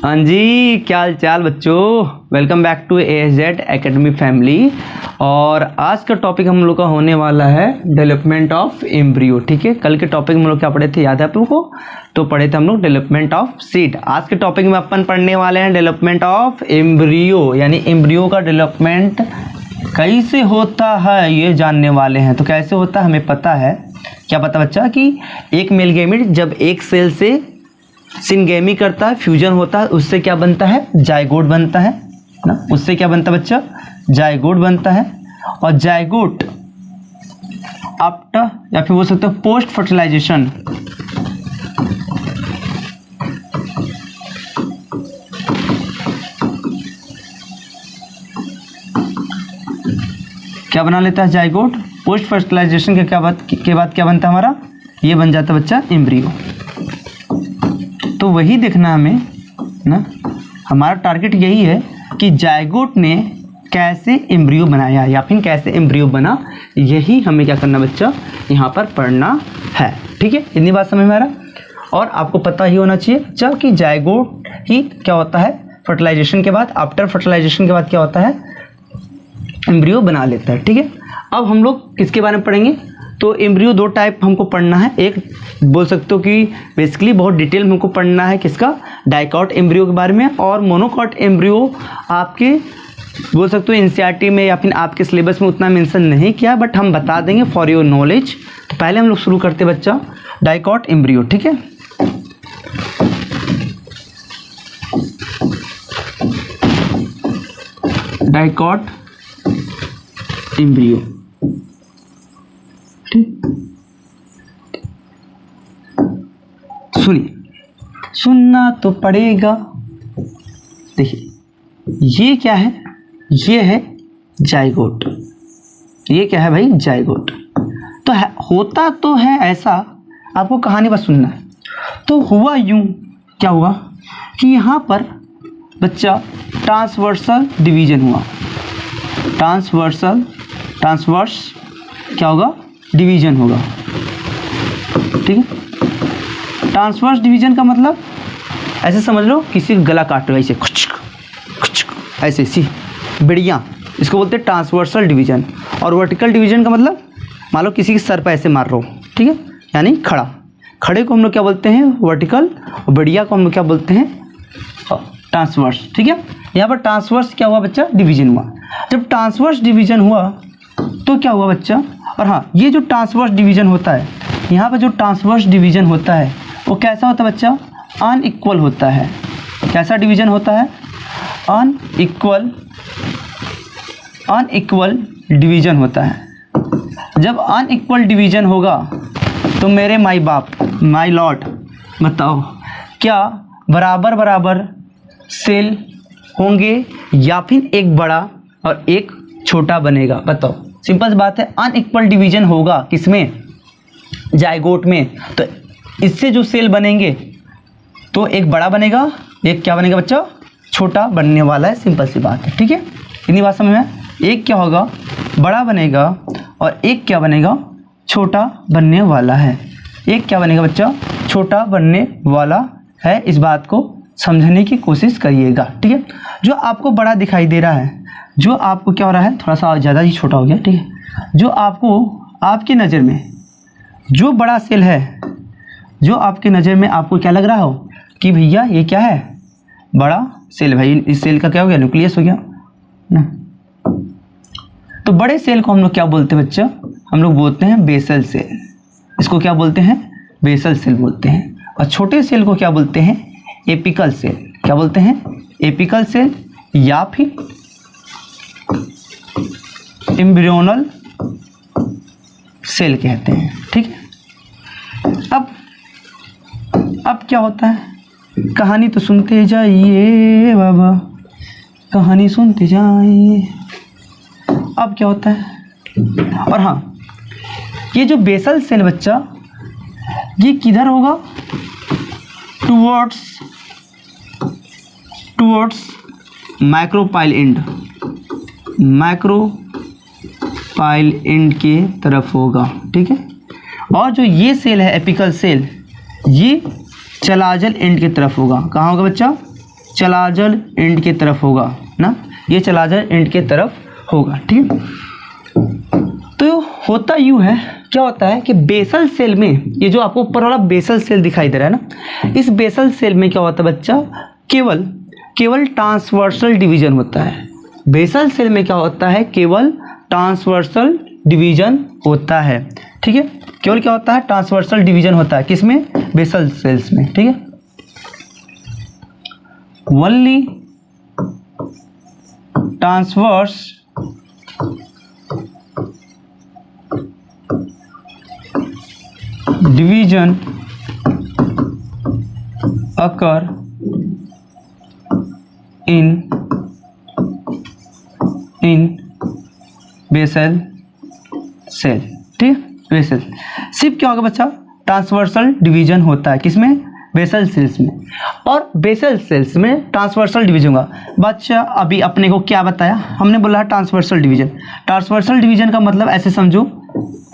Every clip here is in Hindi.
हाँ जी, क्या हाल चाल बच्चों। Welcome back to ASZ academy family. और आज का टॉपिक हम लोग का होने वाला है डेवलपमेंट ऑफ एम्ब्रियो। ठीक है, कल के टॉपिक में हम लोग क्या पढ़े थे, याद है आप लोगों को? तो पढ़े थे हम लोग डेवलपमेंट ऑफ सीड। आज के टॉपिक में अपन पढ़ने वाले हैं डेवलपमेंट ऑफ एम्ब्रियो, यानी एम्ब्रियो का डेवलपमेंट कैसे होता है ये जानने वाले हैं। तो कैसे होता है हमें पता है। क्या पता बच्चा कि एक मेल गैमेट जब एक सेल से सिनगेमी करता है, फ्यूजन होता है, उससे क्या बनता है, जायगोट बनता है ना। उससे क्या बनता है बच्चा, जायगोट बनता है। और जायगोट आफ्टर या फिर बोल सकते हो पोस्ट फर्टिलाइजेशन क्या बना लेता है, जायगोट। पोस्ट फर्टिलाइजेशन के बाद क्या बनता है हमारा, ये बन जाता है बच्चा एम्ब्रियो। तो वही देखना हमें ना, हमारा टारगेट यही है कि जायगोट ने कैसे एम्ब्रियो बनाया या फिर कैसे एम्ब्रियो बना, यही हमें क्या करना बच्चा, यहाँ पर पढ़ना है। ठीक है, इतनी बात समझ में आ रहा। और आपको पता ही होना चाहिए जब कि जायगोट ही क्या होता है, फर्टिलाइजेशन के बाद, आफ्टर फर्टिलाइजेशन के बाद क्या होता है, एम्ब्रियो बना लेता है। ठीक है, अब हम लोग किसके बारे में पढ़ेंगे। तो एम्ब्रियो दो टाइप हमको पढ़ना है। एक बोल सकते हो कि बेसिकली बहुत डिटेल में हमको पढ़ना है किसका, डाइकॉट एम्ब्रियो के बारे में। और मोनोकॉट एम्ब्रियो आपके बोल सकते हो एनसीईआरटी में या फिर आपके सिलेबस में उतना मेंशन नहीं किया, बट हम बता देंगे फॉर योर नॉलेज। तो पहले हम लोग शुरू करते बच्चा डाइकॉट एम्ब्रियो। ठीक है, डाइकॉट एम्ब्रियो। सुनिए, सुनना तो पड़ेगा। देखिए ये क्या है, ये है जायगोट। ये क्या है भाई, जायगोट। तो होता तो है ऐसा, आपको कहानी बस सुनना है। तो हुआ यूं, क्या हुआ कि यहाँ पर बच्चा ट्रांसवर्सल डिवीजन हुआ। ट्रांसवर्स क्या होगा, डिवीजन होगा। ठीक है, ट्रांसवर्स डिवीजन का मतलब ऐसे समझ लो, किसी गला काट रहे ऐसे कुछ ऐसे सी बढ़िया, इसको बोलते हैं ट्रांसवर्सल डिवीजन। और वर्टिकल डिवीजन का मतलब मान लो किसी के सर पर ऐसे मार रहे हो, ठीक है, यानी खड़े को हम लोग क्या बोलते हैं, वर्टिकल। और बढ़िया को हम लोग क्या बोलते हैं, ट्रांसवर्स। ठीक है, यहाँ पर ट्रांसवर्स क्या हुआ बच्चा, डिवीजन हुआ। जब ट्रांसवर्स डिवीजन हुआ तो क्या हुआ बच्चा, और हाँ, ये जो ट्रांसवर्स डिवीजन होता है, यहाँ पर जो ट्रांसवर्स डिवीजन होता है वो कैसा होता है बच्चा, अनइक्वल होता है। कैसा डिवीजन होता है, अनइक्वल डिवीजन होता है। जब अनइक्वल डिवीजन होगा तो मेरे माई बाप, माई लॉर्ड, बताओ क्या बराबर बराबर सेल होंगे या फिर एक बड़ा और एक छोटा बनेगा, बताओ। सिंपल सी बात है, अनइक्वल डिवीजन होगा किसमें, जायगोट में। तो इससे जो सेल बनेंगे तो एक बड़ा बनेगा, एक क्या बनेगा बच्चा, छोटा बनने वाला है। सिंपल सी बात है। ठीक है, इतनी बात समझ में। एक क्या होगा, बड़ा बनेगा, और एक क्या बनेगा, छोटा बनने वाला है। एक क्या बनेगा बच्चा, छोटा बनने वाला है। इस बात को समझने की कोशिश करिएगा। ठीक है, जो आपको बड़ा दिखाई दे रहा है, जो आपको क्या हो रहा है, थोड़ा सा ज़्यादा ही छोटा हो गया। ठीक है, जो आपको आपकी नज़र में जो बड़ा सेल है, जो आपकी नज़र में आपको क्या लग रहा हो कि भैया ये क्या है, बड़ा सेल। भाई इस सेल का क्या हो गया, न्यूक्लियस हो गया ना। तो बड़े सेल को हम लोग क्या बोलते हैं बच्चा, हम लोग बोलते हैं बेसल सेल। इसको क्या बोलते हैं, बेसल सेल बोलते हैं। और छोटे सेल को क्या बोलते हैं, एपिकल सेल। क्या बोलते हैं, एपिकल सेल या फिर एम्ब्रियोनल सेल कहते हैं। ठीक है, अब क्या होता है, कहानी तो सुनते जाइए बाबा, कहानी सुनते जाइए। अब क्या होता है, और हाँ, ये जो बेसल सेल बच्चा, ये किधर होगा, टुवर्ड्स माइक्रोपाइल एंड के तरफ होगा। ठीक है, और जो ये सेल है एपिकल सेल, ये चलाजल एंड की तरफ होगा। कहाँ होगा बच्चा, चलाजल एंड के तरफ होगा ना, ये चलाजल एंड के तरफ होगा, ठीक है। तो होता यूँ है, क्या होता है कि बेसल सेल में, ये जो आपको ऊपर वाला बेसल सेल दिखाई दे रहा है ना, इस बेसल सेल में क्या होता है बच्चा, केवल ट्रांसवर्सल डिवीजन होता है। बेसल सेल में क्या होता है, केवल ट्रांसवर्सल डिवीजन होता है, ठीक है। केवल क्या होता है, ट्रांसवर्सल डिवीजन होता है, किसमें, बेसल सेल्स में, ठीक है। Only transverse division occur in basal cell, ठीक है। बेसल सिर्फ क्या होगा बच्चा, ट्रांसवर्सल डिवीजन होता है, किसमें, बेसल सेल्स में। और बेसल सेल्स में ट्रांसवर्सल डिवीजन होगा बच्चा। अभी अपने को क्या बताया, हमने बोला ट्रांसवर्सल डिवीजन। ट्रांसवर्सल डिवीजन का मतलब ऐसे समझो,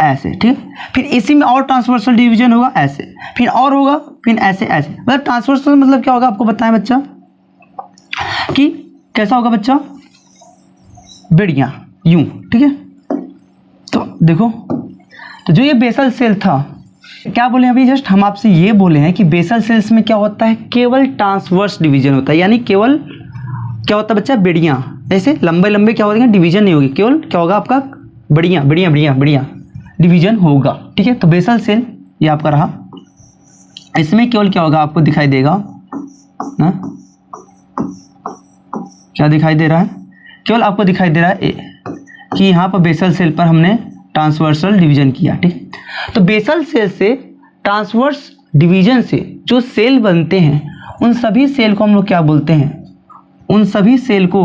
ऐसे, ठीक है। फिर इसी में और ट्रांसवर्सल डिवीजन होगा ऐसे, फिर और होगा, फिर ऐसे ऐसे। मतलब ट्रांसवर्सल मतलब क्या होगा आपको बताएं बच्चा, कि कैसा होगा बच्चा, बढ़िया यूं, ठीक है। तो देखो, तो जो ये बेसल सेल था, क्या बोले अभी जस्ट हम आपसे ये बोले हैं कि बेसल सेल्स में क्या होता है, केवल ट्रांसवर्स डिवीजन होता है, यानी केवल क्या होता है बच्चा, बेड़ियाँ, ऐसे लंबे लंबे क्या होगा, डिवीजन नहीं होगी, केवल क्या होगा आपका, बढ़िया बढ़िया बढ़िया बढ़िया डिवीजन होगा, ठीक है। तो बेसल सेल ये आपका रहा, इसमें केवल क्या होगा आपको दिखाई देगा ना, क्या दिखाई दे रहा है, केवल आपको दिखाई दे रहा है कि यहाँ पर बेसल सेल पर हमने ट्रांसवर्सल डिवीजन किया, ठीक। तो बेसल सेल से ट्रांसवर्स डिवीजन से जो सेल बनते हैं, उन सभी सेल को हम लोग क्या बोलते हैं, उन सभी सेल को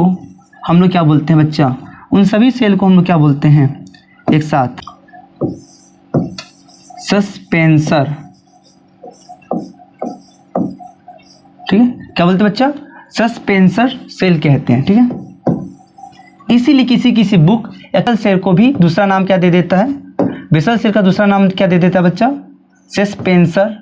हम लोग क्या बोलते हैं बच्चा, उन सभी सेल को हम लोग क्या बोलते हैं एक साथ, सस्पेंसर, ठीक है। क्या बोलते हैं बच्चा, सस्पेंसर सेल कहते हैं, ठीक है। इसीलिए किसी किसी बुक बेसल सेल को भी दूसरा नाम क्या दे देता है, बेसल सेल का दूसरा नाम क्या दे देता है बच्चा, सस्पेंसर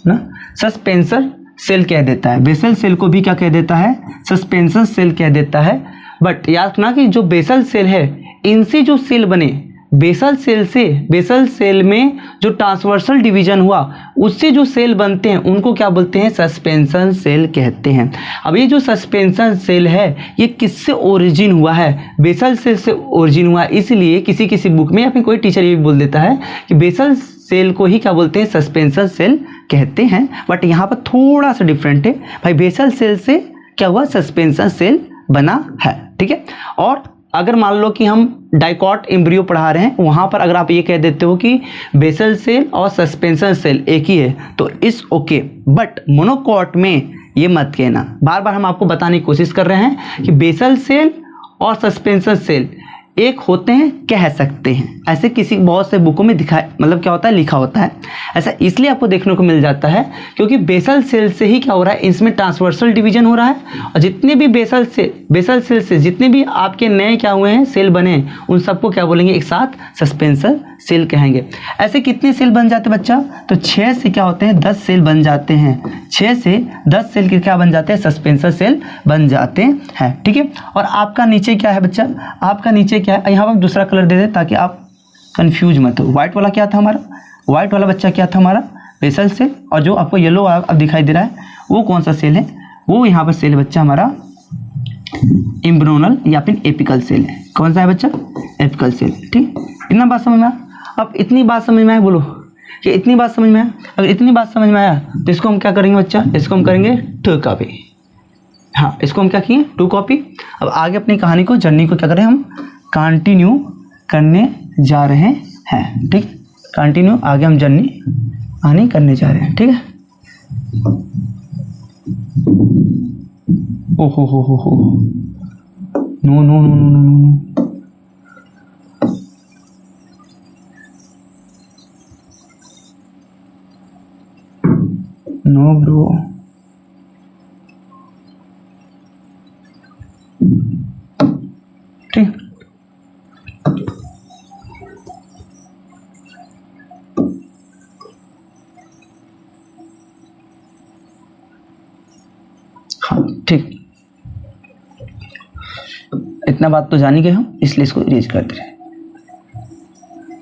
ना, सस्पेंसर सेल कह देता है। बेसल सेल को भी क्या कह देता है, सस्पेंसर सेल कह देता है। बट याद रखना कि जो बेसल सेल है, इनसे जो सेल बने, बेसल सेल से, बेसल सेल में जो ट्रांसवर्सल डिवीजन हुआ, उससे जो सेल बनते हैं उनको क्या बोलते हैं, सस्पेंशन सेल कहते हैं। अब ये जो सस्पेंशन सेल है, ये किससे ओरिजिन हुआ है, बेसल सेल से ओरिजिन हुआ है। इसलिए किसी किसी बुक में या फिर कोई टीचर ये भी बोल देता है कि बेसल सेल को ही क्या बोलते हैं, सस्पेंशन सेल कहते हैं। बट यहाँ पर थोड़ा सा डिफरेंट है भाई, बेसल सेल से क्या हुआ, सस्पेंशन सेल बना है, ठीक है। और अगर मान लो कि हम डाइकॉट एम्ब्रियो पढ़ा रहे हैं, वहाँ पर अगर आप ये कह देते हो कि बेसल सेल और सस्पेंशन सेल एक ही है, तो इस ओके। बट मोनोकॉट में ये मत कहना। बार बार हम आपको बताने की कोशिश कर रहे हैं कि बेसल सेल और सस्पेंशन सेल एक होते हैं, कह सकते हैं, ऐसे किसी बहुत से बुकों में दिखा, मतलब क्या होता है, लिखा होता है। ऐसा इसलिए आपको देखने को मिल जाता है क्योंकि बेसल सेल से ही क्या हो रहा है, इसमें ट्रांसवर्सल डिवीजन हो रहा है। और जितने भी बेसल सेल से जितने भी आपके नए क्या हुए हैं, सेल बने, उन सबको क्या बोलेंगे, एक साथ सस्पेंसर सेल कहेंगे। ऐसे कितने सेल बन जाते हैं बच्चा, तो 6 से क्या होते हैं, 10 सेल बन जाते हैं। 6 से 10 सेल के क्या बन जाते हैं, सस्पेंसर सेल बन जाते हैं, ठीक है। और आपका नीचे क्या है बच्चा, आपका नीचे क्या है, यहाँ पर दूसरा कलर दे दे ताकि आप कंफ्यूज मत हो। व्हाइट वाला क्या था हमारा, व्हाइट वाला बच्चा क्या था हमारा, बेसल सेल। और जो आपको येलो अब दिखाई दे रहा है, वो कौन सा सेल है, वो यहाँ पर सेल है बच्चा हमारा एम्ब्रियोनल या फिर एपिकल सेल है। कौन सा है बच्चा, एपिकल सेल, ठीक। इतना बात समझ में आया। अब इतनी बात समझ में आया, बोलो कि इतनी बात समझ में आया। अगर इतनी बात समझ में आया तो इसको हम क्या करेंगे बच्चा, इसको हम करेंगे 2 कॉपी। हाँ, इसको हम क्या किए, 2 कॉपी। अब आगे अपनी कहानी को, जर्नी को क्या करें, हम कंटिन्यू करने जा रहे हैं, ठीक। कंटिन्यू आगे हम जर्नी कहानी करने जा रहे हैं, ठीक है। ओ हो no no no no no, no bro, ठीक। हाँ ठीक, इतना बात तो जान ही गए हम, इसलिए इसको इरेज करते रहे।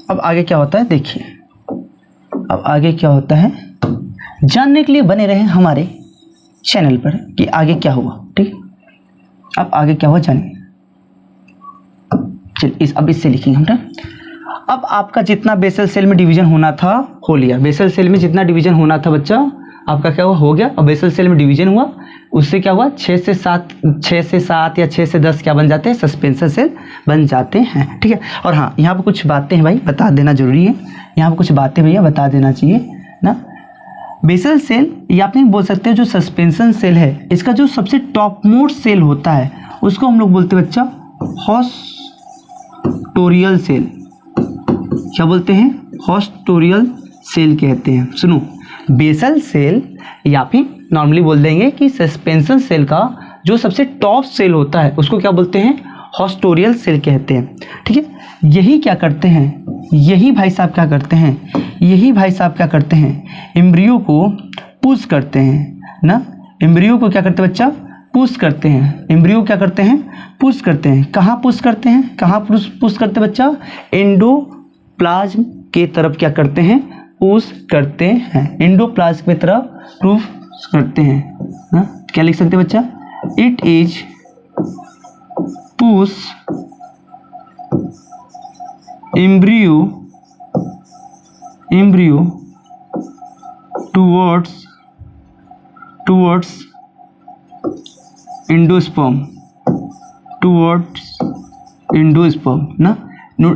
अब आगे क्या होता है देखिए, अब आगे क्या होता है जानने के लिए बने रहे हमारे चैनल पर कि आगे क्या हुआ। ठीक, अब आगे क्या हुआ जानिए। चल अब इससे लिखेंगे हम ना। अब आपका जितना बेसल सेल में डिवीजन होना था हो लिया। बेसल सेल में जितना डिवीजन होना था बच्चा आपका क्या हुआ, हो गया। अब बेसल सेल में डिवीजन हुआ, उससे क्या हुआ 6 से 7 या 6 से 10 क्या बन जाते हैं, सस्पेंशन सेल बन जाते हैं। ठीक है, और हाँ यहाँ पर कुछ बातें हैं भाई बता देना जरूरी है, यहाँ पर कुछ बातें भैया बता देना चाहिए ना। बेसल सेल या आप नहीं बोल सकते जो सस्पेंशन सेल है, इसका जो सबसे टॉप मोस्ट सेल होता है उसको हम लोग बोलते हैं बच्चा हॉस्टोरियल सेल। क्या बोलते हैं, हॉस्टोरियल सेल कहते हैं। सुनो, बेसल सेल या फिर नॉर्मली बोल देंगे कि सस्पेंशन सेल का जो सबसे टॉप सेल होता है उसको क्या बोलते हैं, हॉस्टोरियल सेल कहते हैं। ठीक है, यही क्या करते हैं, यही भाई साहब क्या करते हैं, यही भाई साहब क्या करते हैं, एम्ब्रियो को पुश करते हैं ना। एम्ब्रियो को क्या करते हैं बच्चा, पुश करते हैं। एम्ब्रियो क्या करते हैं, पुश करते हैं। कहाँ पुश करते हैं, कहाँ पुश करते हैं बच्चा, एंडोप्लाज्म के तरफ क्या करते हैं, पुश करते हैं। एंडोप्लाज्म की तरफ पुश करते हैं ना। क्या लिख सकते हैं बच्चा, it is push embryo towards endosperm ना।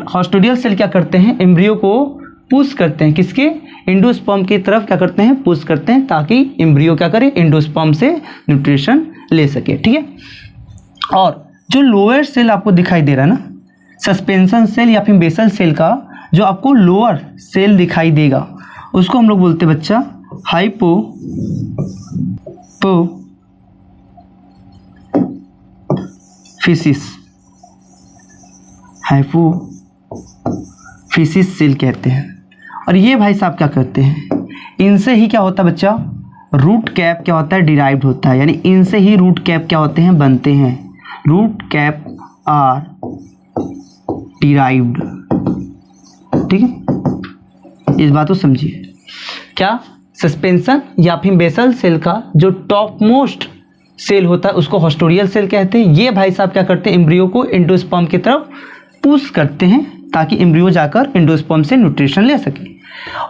हॉस्टोरियल सेल क्या करते हैं, एम्ब्रियो को पुश करते हैं, किसके, एंडोस्पर्म की तरफ क्या करते हैं, पुश करते हैं, ताकि एम्ब्रियो क्या करे, एंडोस्पर्म से न्यूट्रिशन ले सके। ठीक है, और जो लोअर सेल आपको दिखाई दे रहा है ना, सस्पेंशन सेल या फिर बेसल सेल का जो आपको लोअर सेल दिखाई देगा उसको हम लोग बोलते हैं बच्चा हाइपोफिसिस सेल कहते हैं। और ये भाई साहब क्या करते हैं, इनसे ही क्या होता है बच्चा, रूट कैप क्या होता है, डिराइव्ड होता है। यानी इनसे ही रूट कैप क्या होते हैं, बनते हैं। Root cap are derived. ठीक है, इस बात को समझिए। क्या सस्पेंशन या फिर बेसल सेल का जो टॉप मोस्ट सेल होता है उसको हॉस्टोरियल सेल कहते हैं। ये भाई साहब क्या करते हैं, एम्ब्रियो को एंडोस्पर्म की तरफ पुश करते हैं ताकि एम्ब्रियो जाकर एंडोस्पर्म से न्यूट्रिशन ले सके।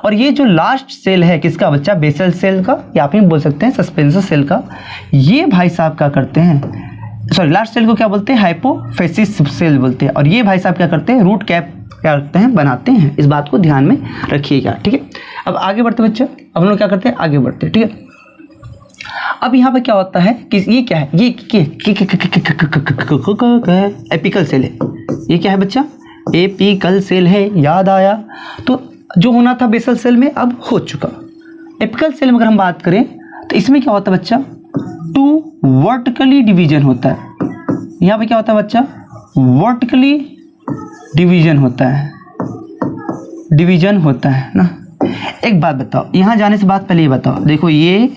और ये जो लास्ट सेल है किसका बच्चा, बेसल सेल का या फिर बोल सकते हैं सस्पेंशन सेल का, ये भाई साहब क्या करते हैं, सॉरी लास्ट सेल को क्या बोलते हैं, हाइपोफिसिस सेल बोलते हैं। और ये भाई साहब क्या करते हैं, रूट कैप क्या करते हैं, बनाते हैं। इस बात को ध्यान में रखिएगा। ठीक है, अब आगे बढ़ते बच्चे, अब हम लोग क्या करते हैं, आगे बढ़ते हैं। ठीक है, अब यहाँ पे क्या होता है कि ये क्या है, ये एपिकल सेल है। ये क्या है बच्चा, एपिकल सेल है, याद आया। तो जो होना था बेसल सेल में अब हो चुका। एपिकल सेल में अगर हम बात करें तो इसमें क्या होता है बच्चा, 2 वर्टिकली डिवीजन होता है। यहाँ पे क्या होता है बच्चा, वर्टिकली डिवीजन होता है, डिवीजन होता है ना। एक बात बताओ, यहाँ जाने से बात पहले ये बताओ, देखो ये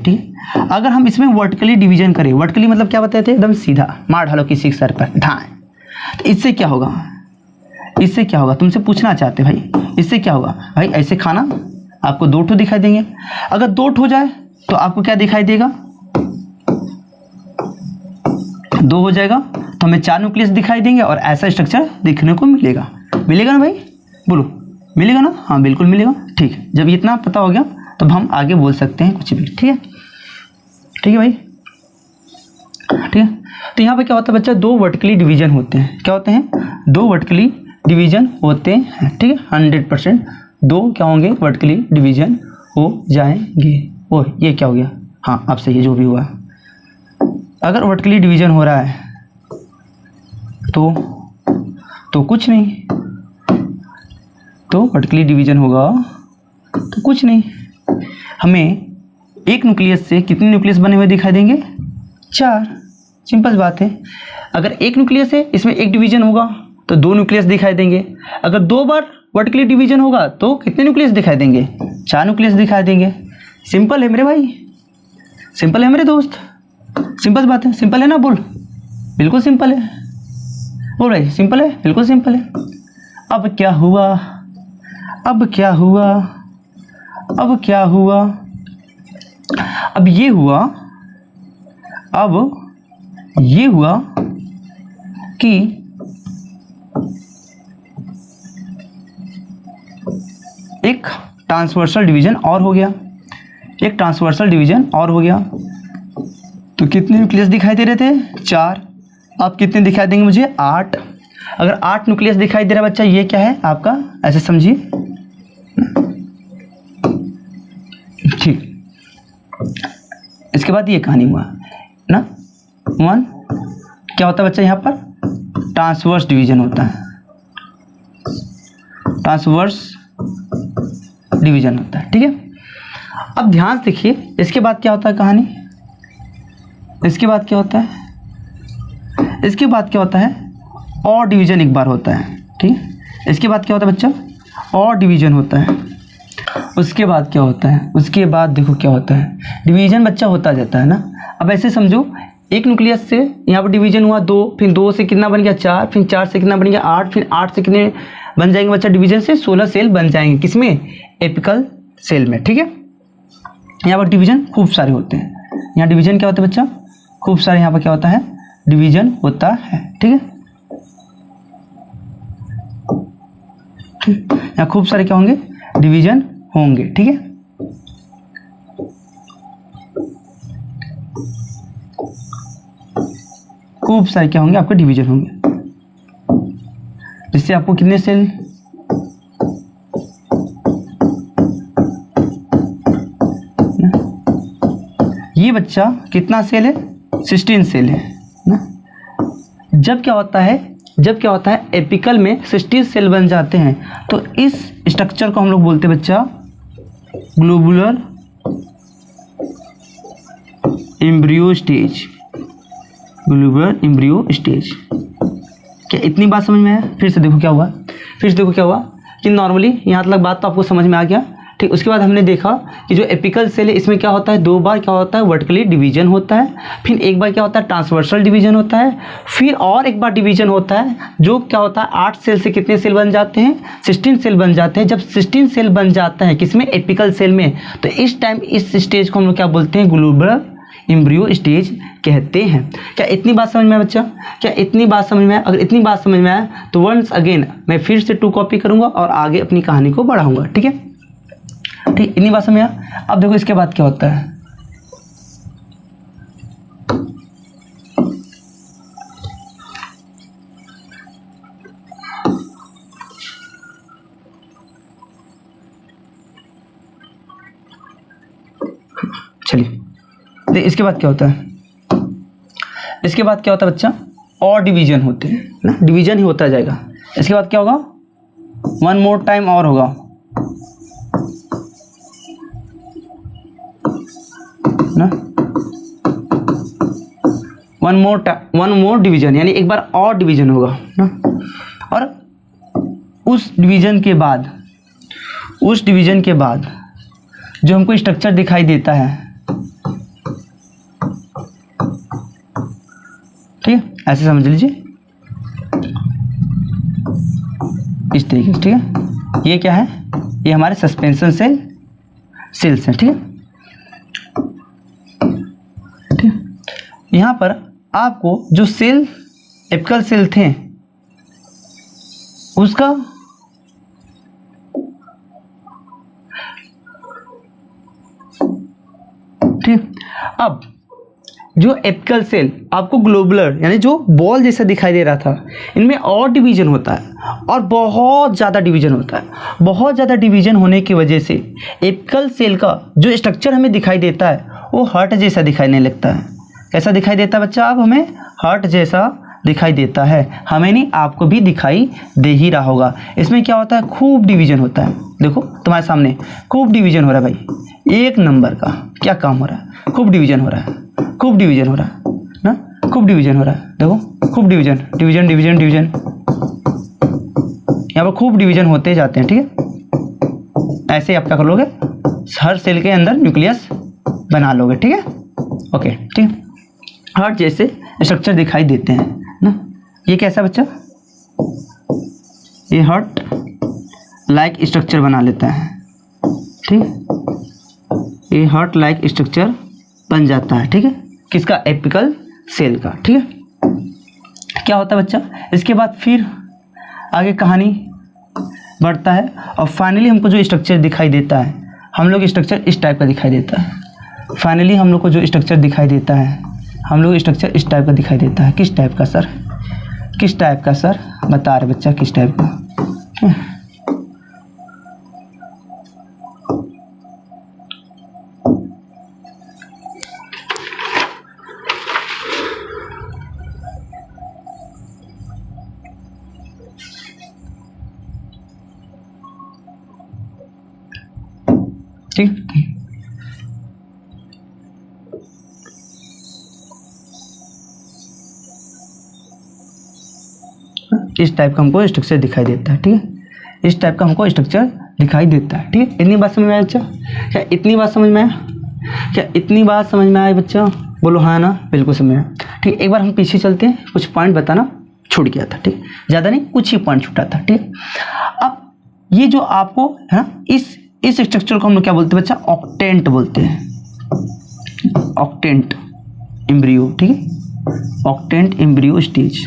ठीक, अगर हम इसमें वर्टिकली डिवीजन करें, वर्टिकली मतलब क्या बताए थे, एकदम सीधा मार डालो किसी के सर पर ढाएं, तो इससे क्या होगा, इससे क्या होगा, तुमसे पूछना चाहते भाई, इससे क्या होगा भाई, ऐसे खाना आपको 2 ठो दिखाई देंगे। अगर 2 ठो हो जाए तो आपको क्या दिखाई देगा, 2 हो जाएगा तो हमें 4 न्यूक्लियस दिखाई देंगे और ऐसा स्ट्रक्चर देखने को मिलेगा। मिलेगा ना भाई, बोलो मिलेगा ना, हाँ बिल्कुल मिलेगा। ठीक है, जब इतना पता हो गया तब हम आगे बोल सकते हैं कुछ भी। ठीक है, ठीक है भाई, ठीक है। तो यहाँ पे क्या होता है बच्चा, 2 वर्टिकली डिवीजन होते हैं। क्या होते हैं, 2 वर्टिकली डिवीजन होते हैं। ठीक है, 100% 2 क्या होंगे, वर्टिकली डिवीजन हो जाएंगे। ओ ये क्या हो गया, हाँ अब सही है जो भी हुआ। अगर वर्टिकली डिवीजन हो रहा है तो कुछ नहीं, तो वर्टिकली डिवीजन होगा तो कुछ नहीं, हमें एक न्यूक्लियस से कितने न्यूक्लियस बने हुए दिखाई देंगे, 4। सिंपल बात है। अगर एक न्यूक्लियस है, इसमें एक डिवीजन होगा तो 2 न्यूक्लियस दिखाई देंगे। अगर 2 बार वर्टिकली डिवीजन होगा तो कितने न्यूक्लियस दिखाई देंगे, 4 न्यूक्लियस दिखाई देंगे। सिंपल है मेरे भाई, सिंपल है मेरे दोस्त। सिंपल बात है, सिंपल है ना, बोल, बिल्कुल सिंपल है, बोल भाई सिंपल है, बिल्कुल सिंपल है। अब क्या हुआ, अब क्या हुआ, अब क्या हुआ, अब ये हुआ, अब ये हुआ कि एक ट्रांसवर्सल डिवीजन और हो गया, एक ट्रांसवर्सल डिवीजन और हो गया। तो कितने न्यूक्लियस दिखाई दे रहे थे? 4। अब कितने दिखाई देंगे मुझे? 8। अगर 8 न्यूक्लियस दिखाई दे रहा है बच्चा, ये क्या है आपका, ऐसे समझिए, ठीक। इसके बाद ये कहानी हुआ ना, 1 क्या होता है बच्चा, यहाँ पर ट्रांसवर्स डिवीजन होता है, ट्रांसवर्स डिवीजन होता है, ठीक है। अब ध्यान से देखिए, इसके बाद क्या होता है कहानी, इसके बाद क्या होता है, इसके बाद क्या होता है, और डिवीजन एक बार होता है, ठीक है। इसके बाद क्या होता है बच्चा, और डिवीजन होता है। उसके बाद क्या होता है, उसके बाद देखो क्या होता है, डिवीजन बच्चा होता जाता है ना। अब ऐसे समझो, एक न्यूक्लियस से यहाँ पर डिवीजन हुआ 2, फिर 2 से कितना बन गया 4, फिर 4 से कितना बन गया 8, फिर 8 से कितने बन जाएंगे बच्चा, डिवीजन से 16 सेल बन जाएंगे, किसमें, एपिकल सेल में, ठीक है। यहाँ पर डिवीजन खूब सारे होते हैं, यहाँ डिवीजन क्या होता है बच्चा, खूब सारे, यहाँ पर क्या होता है, डिवीजन होता है, ठीक है। यहाँ खूब सारे क्या होंगे, डिवीजन होंगे, ठीक है। खूब सारे क्या होंगे आपके, डिवीजन होंगे, जिससे आपको कितने सेल, ये बच्चा कितना सेल है, 16 सेल है ना। जब क्या होता है, जब क्या होता है, एपिकल में 16 सेल बन जाते हैं, तो इस स्ट्रक्चर को हम लोग बोलते हैं बच्चा globular embryo stage, globular embryo stage. क्या इतनी बात समझ में आया? फिर से देखो क्या हुआ, फिर से देखो क्या हुआ कि नॉर्मली यहाँ तक बात तो आपको समझ में आ गया, ठीक। उसके बाद हमने देखा कि जो एपिकल सेल है, इसमें क्या होता है, 2 बार क्या होता है, वर्टिकली डिवीजन होता है, फिर एक बार क्या होता है, ट्रांसवर्सल डिवीजन होता है, फिर और एक बार डिवीजन होता है, जो क्या होता है, 8 सेल से कितने सेल बन जाते हैं, 16 सेल बन जाते हैं। जब 16 सेल बन जाता है किसमें, एपिकल सेल में, तो इस टाइम इस स्टेज को हम लोग क्या बोलते हैं, ग्लोबुलर एम्ब्रियो स्टेज कहते हैं। क्या इतनी बात समझ में आया बच्चा, क्या इतनी बात समझ में आया? अगर इतनी बात समझ में आया तो वंस अगेन मैं फिर से 2 कॉपी करूंगा और आगे अपनी कहानी को बढ़ाऊंगा, ठीक है, ठीक। इतनी बात समझ में आया। अब देखो इसके बाद क्या होता है, चलिए इसके बाद क्या होता है, इसके बाद क्या होता है बच्चा, और डिवीजन होते हैं ना, डिवीजन ही होता जाएगा। इसके बाद क्या होगा, 1 मोर टाइम और होगा ना, 1 मोर डिवीजन, यानी एक बार और डिवीजन होगा ना। और उस डिवीजन के बाद, उस डिवीजन के बाद जो हमको स्ट्रक्चर दिखाई देता है, ठीक है, ऐसे समझ लीजिए इस तरीके से, ठीक है। ये क्या है, ये हमारे सस्पेंशन सेल्स हैं, ठीक है, ठीक है। यहाँ पर आपको जो सेल, एपिकल सेल थे, उसका ठीक। अब जो एपिकल सेल आपको ग्लोबुलर यानी जो बॉल जैसा दिखाई दे रहा था, इनमें और डिवीजन होता है और बहुत ज़्यादा डिवीजन होता है। बहुत ज़्यादा डिवीजन होने की वजह से एपिकल सेल का जो स्ट्रक्चर हमें दिखाई देता है वो हार्ट जैसा दिखाई लगता है। कैसा दिखाई देता है बच्चा? अब हमें हार्ट जैसा दिखाई देता है, हमें नहीं, आपको भी दिखाई दे ही रहा होगा। इसमें क्या होता है, खूब डिवीजन होता है। देखो तुम्हारे सामने खूब डिवीजन हो रहा है भाई, 1 नंबर का क्या काम हो रहा है, खूब डिवीजन हो रहा है, खूब डिवीजन हो रहा है ना, खूब डिवीजन हो रहा है। देखो खूब डिवीजन डिवीजन डिवीजन डिवीजन, यहाँ पर खूब डिवीजन होते जाते हैं, ठीक है। ऐसे आप क्या कर लोगे, हर सेल के अंदर न्यूक्लियस बना लोगे, ठीक है, ओके, ठीक है। हार्ट जैसे स्ट्रक्चर दिखाई देते हैं ना। ये कैसा बच्चा, ये हार्ट लाइक स्ट्रक्चर बना लेता है, ठीक, ये हार्ट लाइक स्ट्रक्चर बन जाता है, ठीक है, किसका, एपिकल सेल का, ठीक है। क्या होता है बच्चा, इसके बाद फिर आगे कहानी बढ़ता है और फाइनली हमको जो स्ट्रक्चर दिखाई देता है, हम लोग स्ट्रक्चर इस टाइप का दिखाई देता है। फाइनली हम लोग को जो स्ट्रक्चर दिखाई देता है, हम लोग स्ट्रक्चर इस टाइप का दिखाई देता है। किस टाइप का सर, किस टाइप का सर, बता रहे बच्चा किस टाइप का। ठीक, इस टाइप का हमको स्ट्रक्चर दिखाई देता है, ठीक है, इस टाइप का हमको स्ट्रक्चर दिखाई देता है, ठीक है। इतनी बात समझ में आया बच्चा, क्या इतनी बात समझ में आया, क्या इतनी बात समझ में आया बच्चा, बोलो हाँ ना, बिल्कुल समझ में आया, ठीक। एक बार हम पीछे चलते हैं, कुछ पॉइंट बताना छूट गया था, ठीक, ज़्यादा नहीं, कुछ ही पॉइंट छूटा था, ठीक। अब ये जो आपको है ना, इस स्ट्रक्चर को हम लोग क्या बोलते हैं बच्चा, ऑक्टेंट बोलते हैं, ऑक्टेंट एम्ब्रियो, ठीक है, ऑक्टेंट एम्ब्रियो स्टेज।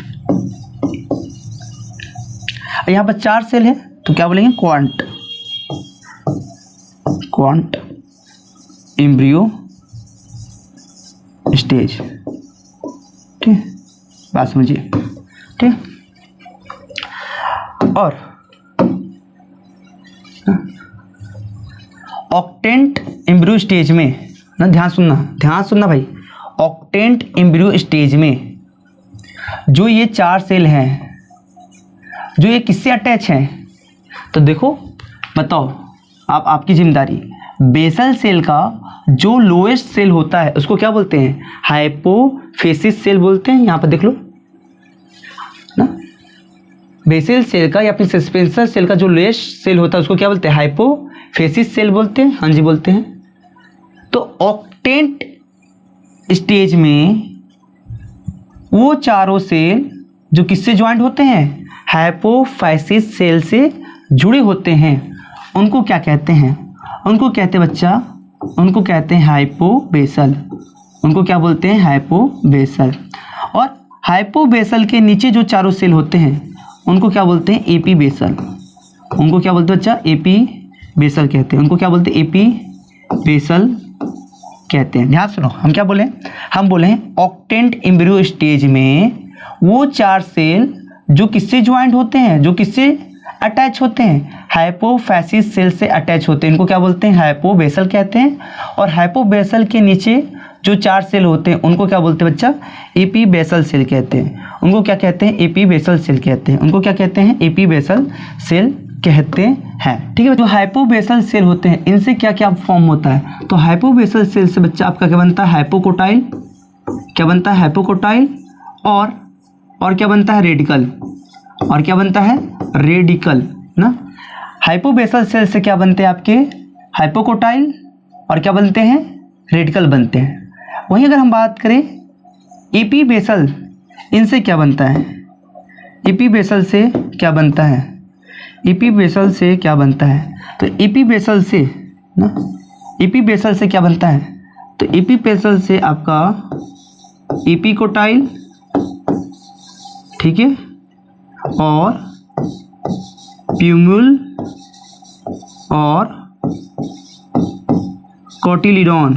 यहाँ पर 4 सेल है तो क्या बोलेंगे, क्वांट, क्वांट एम्ब्रियो स्टेज, ठीक, बात समझिए, ठीक। और ऑक्टेंट एम्ब्रियो स्टेज में ना, ध्यान सुनना भाई, ऑक्टेंट एम्ब्रियो स्टेज में जो ये 4 सेल हैं, जो ये किससे अटैच हैं, तो देखो बताओ, आपकी जिम्मेदारी, बेसल सेल का जो लोएस्ट सेल होता है उसको क्या बोलते हैं, हाइपोफिसिस सेल बोलते हैं। यहाँ पर देख लो ना, बेसल सेल का या फिर सस्पेंसर सेल का जो लोएस्ट सेल होता है उसको क्या बोलते हैं, हाइपोफिसिस सेल बोलते हैं, हाँ जी बोलते हैं। तो ऑक्टेंट स्टेज में वो चारों सेल जो किससे ज्वाइंट होते हैं, हाइपोफाइसिस सेल से जुड़े होते हैं, उनको क्या कहते हैं, उनको कहते हैं बच्चा, उनको कहते हैं हाइपोबेसल, उनको क्या बोलते हैं, हाइपोबेसल। और हाइपोबेसल के नीचे जो चारों सेल होते हैं उनको क्या बोलते हैं, एपीबेसल, उनको क्या बोलते हैं बच्चा, एपीबेसल कहते हैं, उनको क्या बोलते हैं, एपीबेसल कहते हैं। ध्यान सुनो, हम क्या बोले, हम बोले हैं ऑक्टेंट एम्ब्रियो स्टेज में वो 4 सेल जो किससे ज्वाइंट होते हैं, जो किससे अटैच होते हैं, हाइपोफाइसिस सेल से अटैच होते हैं, इनको क्या बोलते हैं, हाइपोबेसल कहते हैं। और हाइपोबेसल के नीचे जो 4 सेल होते हैं उनको क्या बोलते हैं बच्चा, एपीबेसल सेल कहते हैं, उनको क्या कहते हैं, एपीबेसल सेल कहते हैं, उनको क्या कहते हैं, एपीबेसल सेल कहते हैं, ठीक है। जो हाइपोबेसल सेल होते हैं इनसे क्या क्या फॉर्म होता है, तो हाइपोबेसल सेल से बच्चा आपका क्या बनता है, हाइपोकोटाइल, क्या बनता है, हाइपोकोटाइल, और क्या बनता है, रेडिकल, और क्या बनता है, रेडिकल ना। हाइपोबेसल सेल से क्या बनते हैं आपके, हाइपोकोटाइल, और क्या बनते हैं, रेडिकल बनते हैं। वहीं अगर हम बात करें एपीबेसल, इनसे क्या बनता है, एपीबेसल से क्या बनता है, एपीबेसल से क्या बनता है, तो एपीबेसल से ना, एपीबेसल से क्या बनता है, तो एपीबेसल से आपका एपिकोटाइल, ठीक है, और प्यूमुल और कोटिलिडॉन,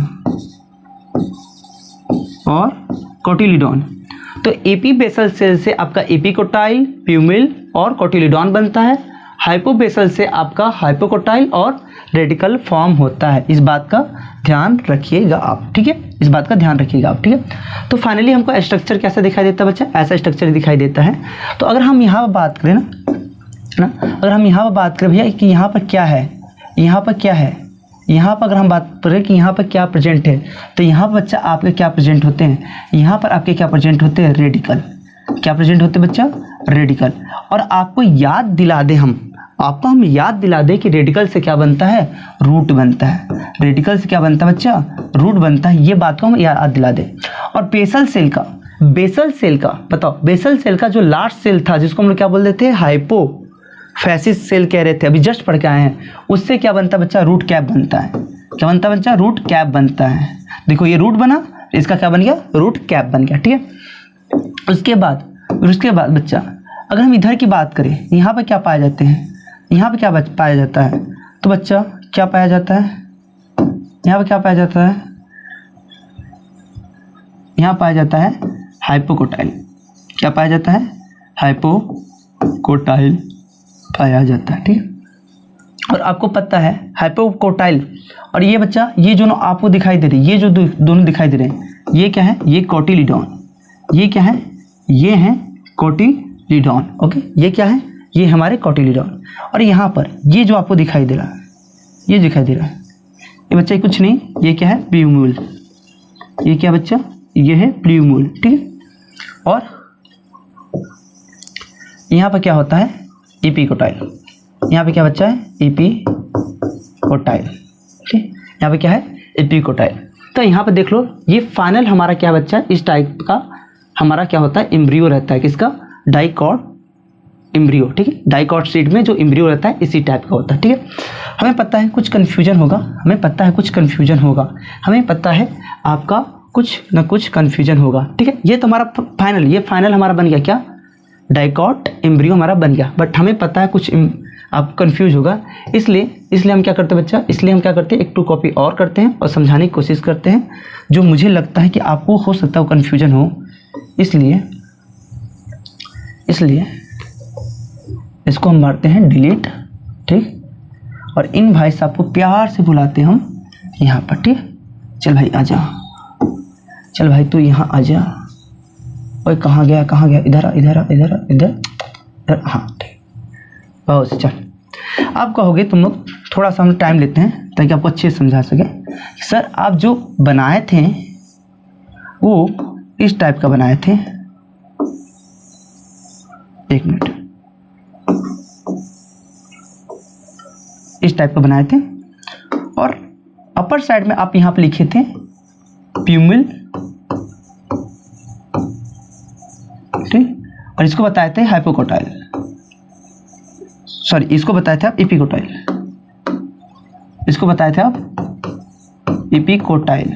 और कोटिलिडॉन। तो एपीबेसल सेल से आपका एपिकोटाइल, प्यूमिल और कोटिलिडॉन बनता है। हाइपोबेसल से आपका हाइपोकोटाइल और रेडिकल फॉर्म होता है। इस बात का ध्यान रखिएगा आप, ठीक है, इस बात का ध्यान रखिएगा आप, ठीक है। तो फाइनली हमको स्ट्रक्चर कैसा दिखाई देता है बच्चा, ऐसा स्ट्रक्चर दिखाई देता है। तो अगर हम यहाँ पर बात करें ना, अगर हम यहाँ पर बात करें भैया कि यहाँ पर क्या है, यहाँ पर क्या है, यहाँ पर अगर हम बात करें कि यहाँ पर क्या प्रेजेंट है, तो यहाँ पर बच्चा आपके क्या प्रेजेंट होते हैं, यहाँ पर आपके क्या प्रेजेंट होते हैं, रेडिकल। क्या प्रेजेंट होते हैं बच्चा, रेडिकल। और आपको याद दिला दें हम, आपको हम याद दिला दें कि रेडिकल से क्या बनता है, रूट बनता है। रेडिकल से क्या बनता है बच्चा, रूट बनता है। ये बात को हम याद दिला दें। और बेसल सेल का बताओ, बेसल सेल का जो लास्ट सेल था जिसको हम लोग क्या बोल देते हैं, हाइपोफैसिस सेल कह रहे थे, अभी जस्ट पढ़ के आए हैं, उससे क्या बनता है बच्चा, रूट कैप बनता है। क्या बनता है बच्चा, रूट कैप बनता है। देखो ये रूट बना, इसका क्या बन गया, रूट कैप बन गया, ठीक है। उसके बाद बच्चा अगर हम इधर की बात करें, यहाँ पे क्या पाए जाते हैं, यहाँ पे क्या पाया जाता है, तो बच्चा क्या पाया जाता है, यहाँ पे क्या पाया जाता है, यहाँ पाया जाता है हाइपोकोटाइल। क्या पाया जाता है, हाइपोकोटाइल पाया जाता है, ठीक है। और आपको पता है हाइपोकोटाइल और ये बच्चा, ये जो आपको दिखाई दे रही है, ये जो दोनों दिखाई दे रहे हैं, ये क्या है, ये कोटिलीडॉन। ये क्या है, ये है कोटिलीडॉन। ओके, ये क्या है, ये हमारे कोटिलीडॉन। और यहाँ पर ये जो आपको दिखाई दे रहा है, ये दिखाई दे रहा है, ये बच्चा कुछ नहीं, ये क्या है, प्यूम्यूल। ये क्या बच्चा, ये है प्यूम्यूल, ठीक है। और यहाँ पर क्या होता है, एपिकोटाइल। यहाँ पे क्या बच्चा है, एपिकोटाइल, ठीक। यहाँ पे क्या है, एपिकोटाइल। तो यहाँ पे देख लो, ये फाइनल हमारा क्या बच्चा है, इस टाइप का हमारा क्या होता है, एम्ब्रियो रहता है। किसका, डाइकॉट एम्ब्रियो, ठीक है। डाइकॉट सीड में जो एम्ब्रियो रहता है इसी टाइप का होता है, ठीक है। हमें पता है कुछ कन्फ्यूजन होगा, हमें पता है आपका कुछ न कुछ कन्फ्यूजन होगा, ठीक है। ये तो हमारा फाइनल, ये फाइनल हमारा बन गया क्या, डाइकॉट एम्ब्रियो हमारा बन गया। बट हमें पता है कुछ आप कंफ्यूज होगा, इसलिए हम क्या करते हैं बच्चा, इसलिए हम क्या करते हैं, एक 2 कॉपी और करते हैं और समझाने की कोशिश करते हैं, जो मुझे लगता है कि आपको हो सकता है कन्फ्यूजन हो। इसलिए इसको हम मारते हैं डिलीट, ठीक। और इन भाई साहब को प्यार से बुलाते हैं हम यहाँ पर, ठीक। चल भाई आजा, चल भाई तू यहाँ आजा। ओए कहाँ गया, इधर, हाँ ठीक, बहुत चल। आप कहोगे, तुम लोग थोड़ा सा हम टाइम लेते हैं ताकि आपको अच्छे से समझा सके। सर आप जो बनाए थे वो इस टाइप का बनाए थे, एक मिनट, इस टाइप का बनाए थे। और अपर साइड में आप यहाँ पे लिखे थे प्यूमिल, ठीक। और इसको बताए थे हाइपोकोटाइल, सॉरी इसको बताए थे आप एपिकोटाइल, इसको बताए थे आप एपिकोटाइल।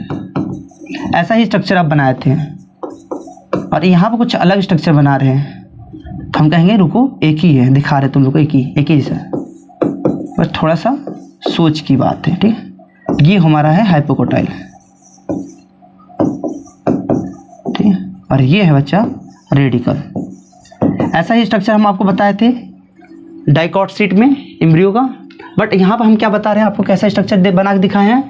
ऐसा ही स्ट्रक्चर आप बनाए थे। और यहाँ पर कुछ अलग स्ट्रक्चर बना रहे हैं, हम कहेंगे रुको एक ही है, दिखा रहे तुम लोग को एक ही जैसा, बस थोड़ा सा सोच की बात है, ठीक। ये हमारा है हाइपोकोटाइल, ठीक। और ये है बच्चा रेडिकल। ऐसा ही स्ट्रक्चर हम आपको बताए थे डाइकॉट सीट में एम्ब्रियो का। बट यहाँ पर हम क्या बता रहे हैं आपको, कैसा स्ट्रक्चर बना के दिखाए हैं,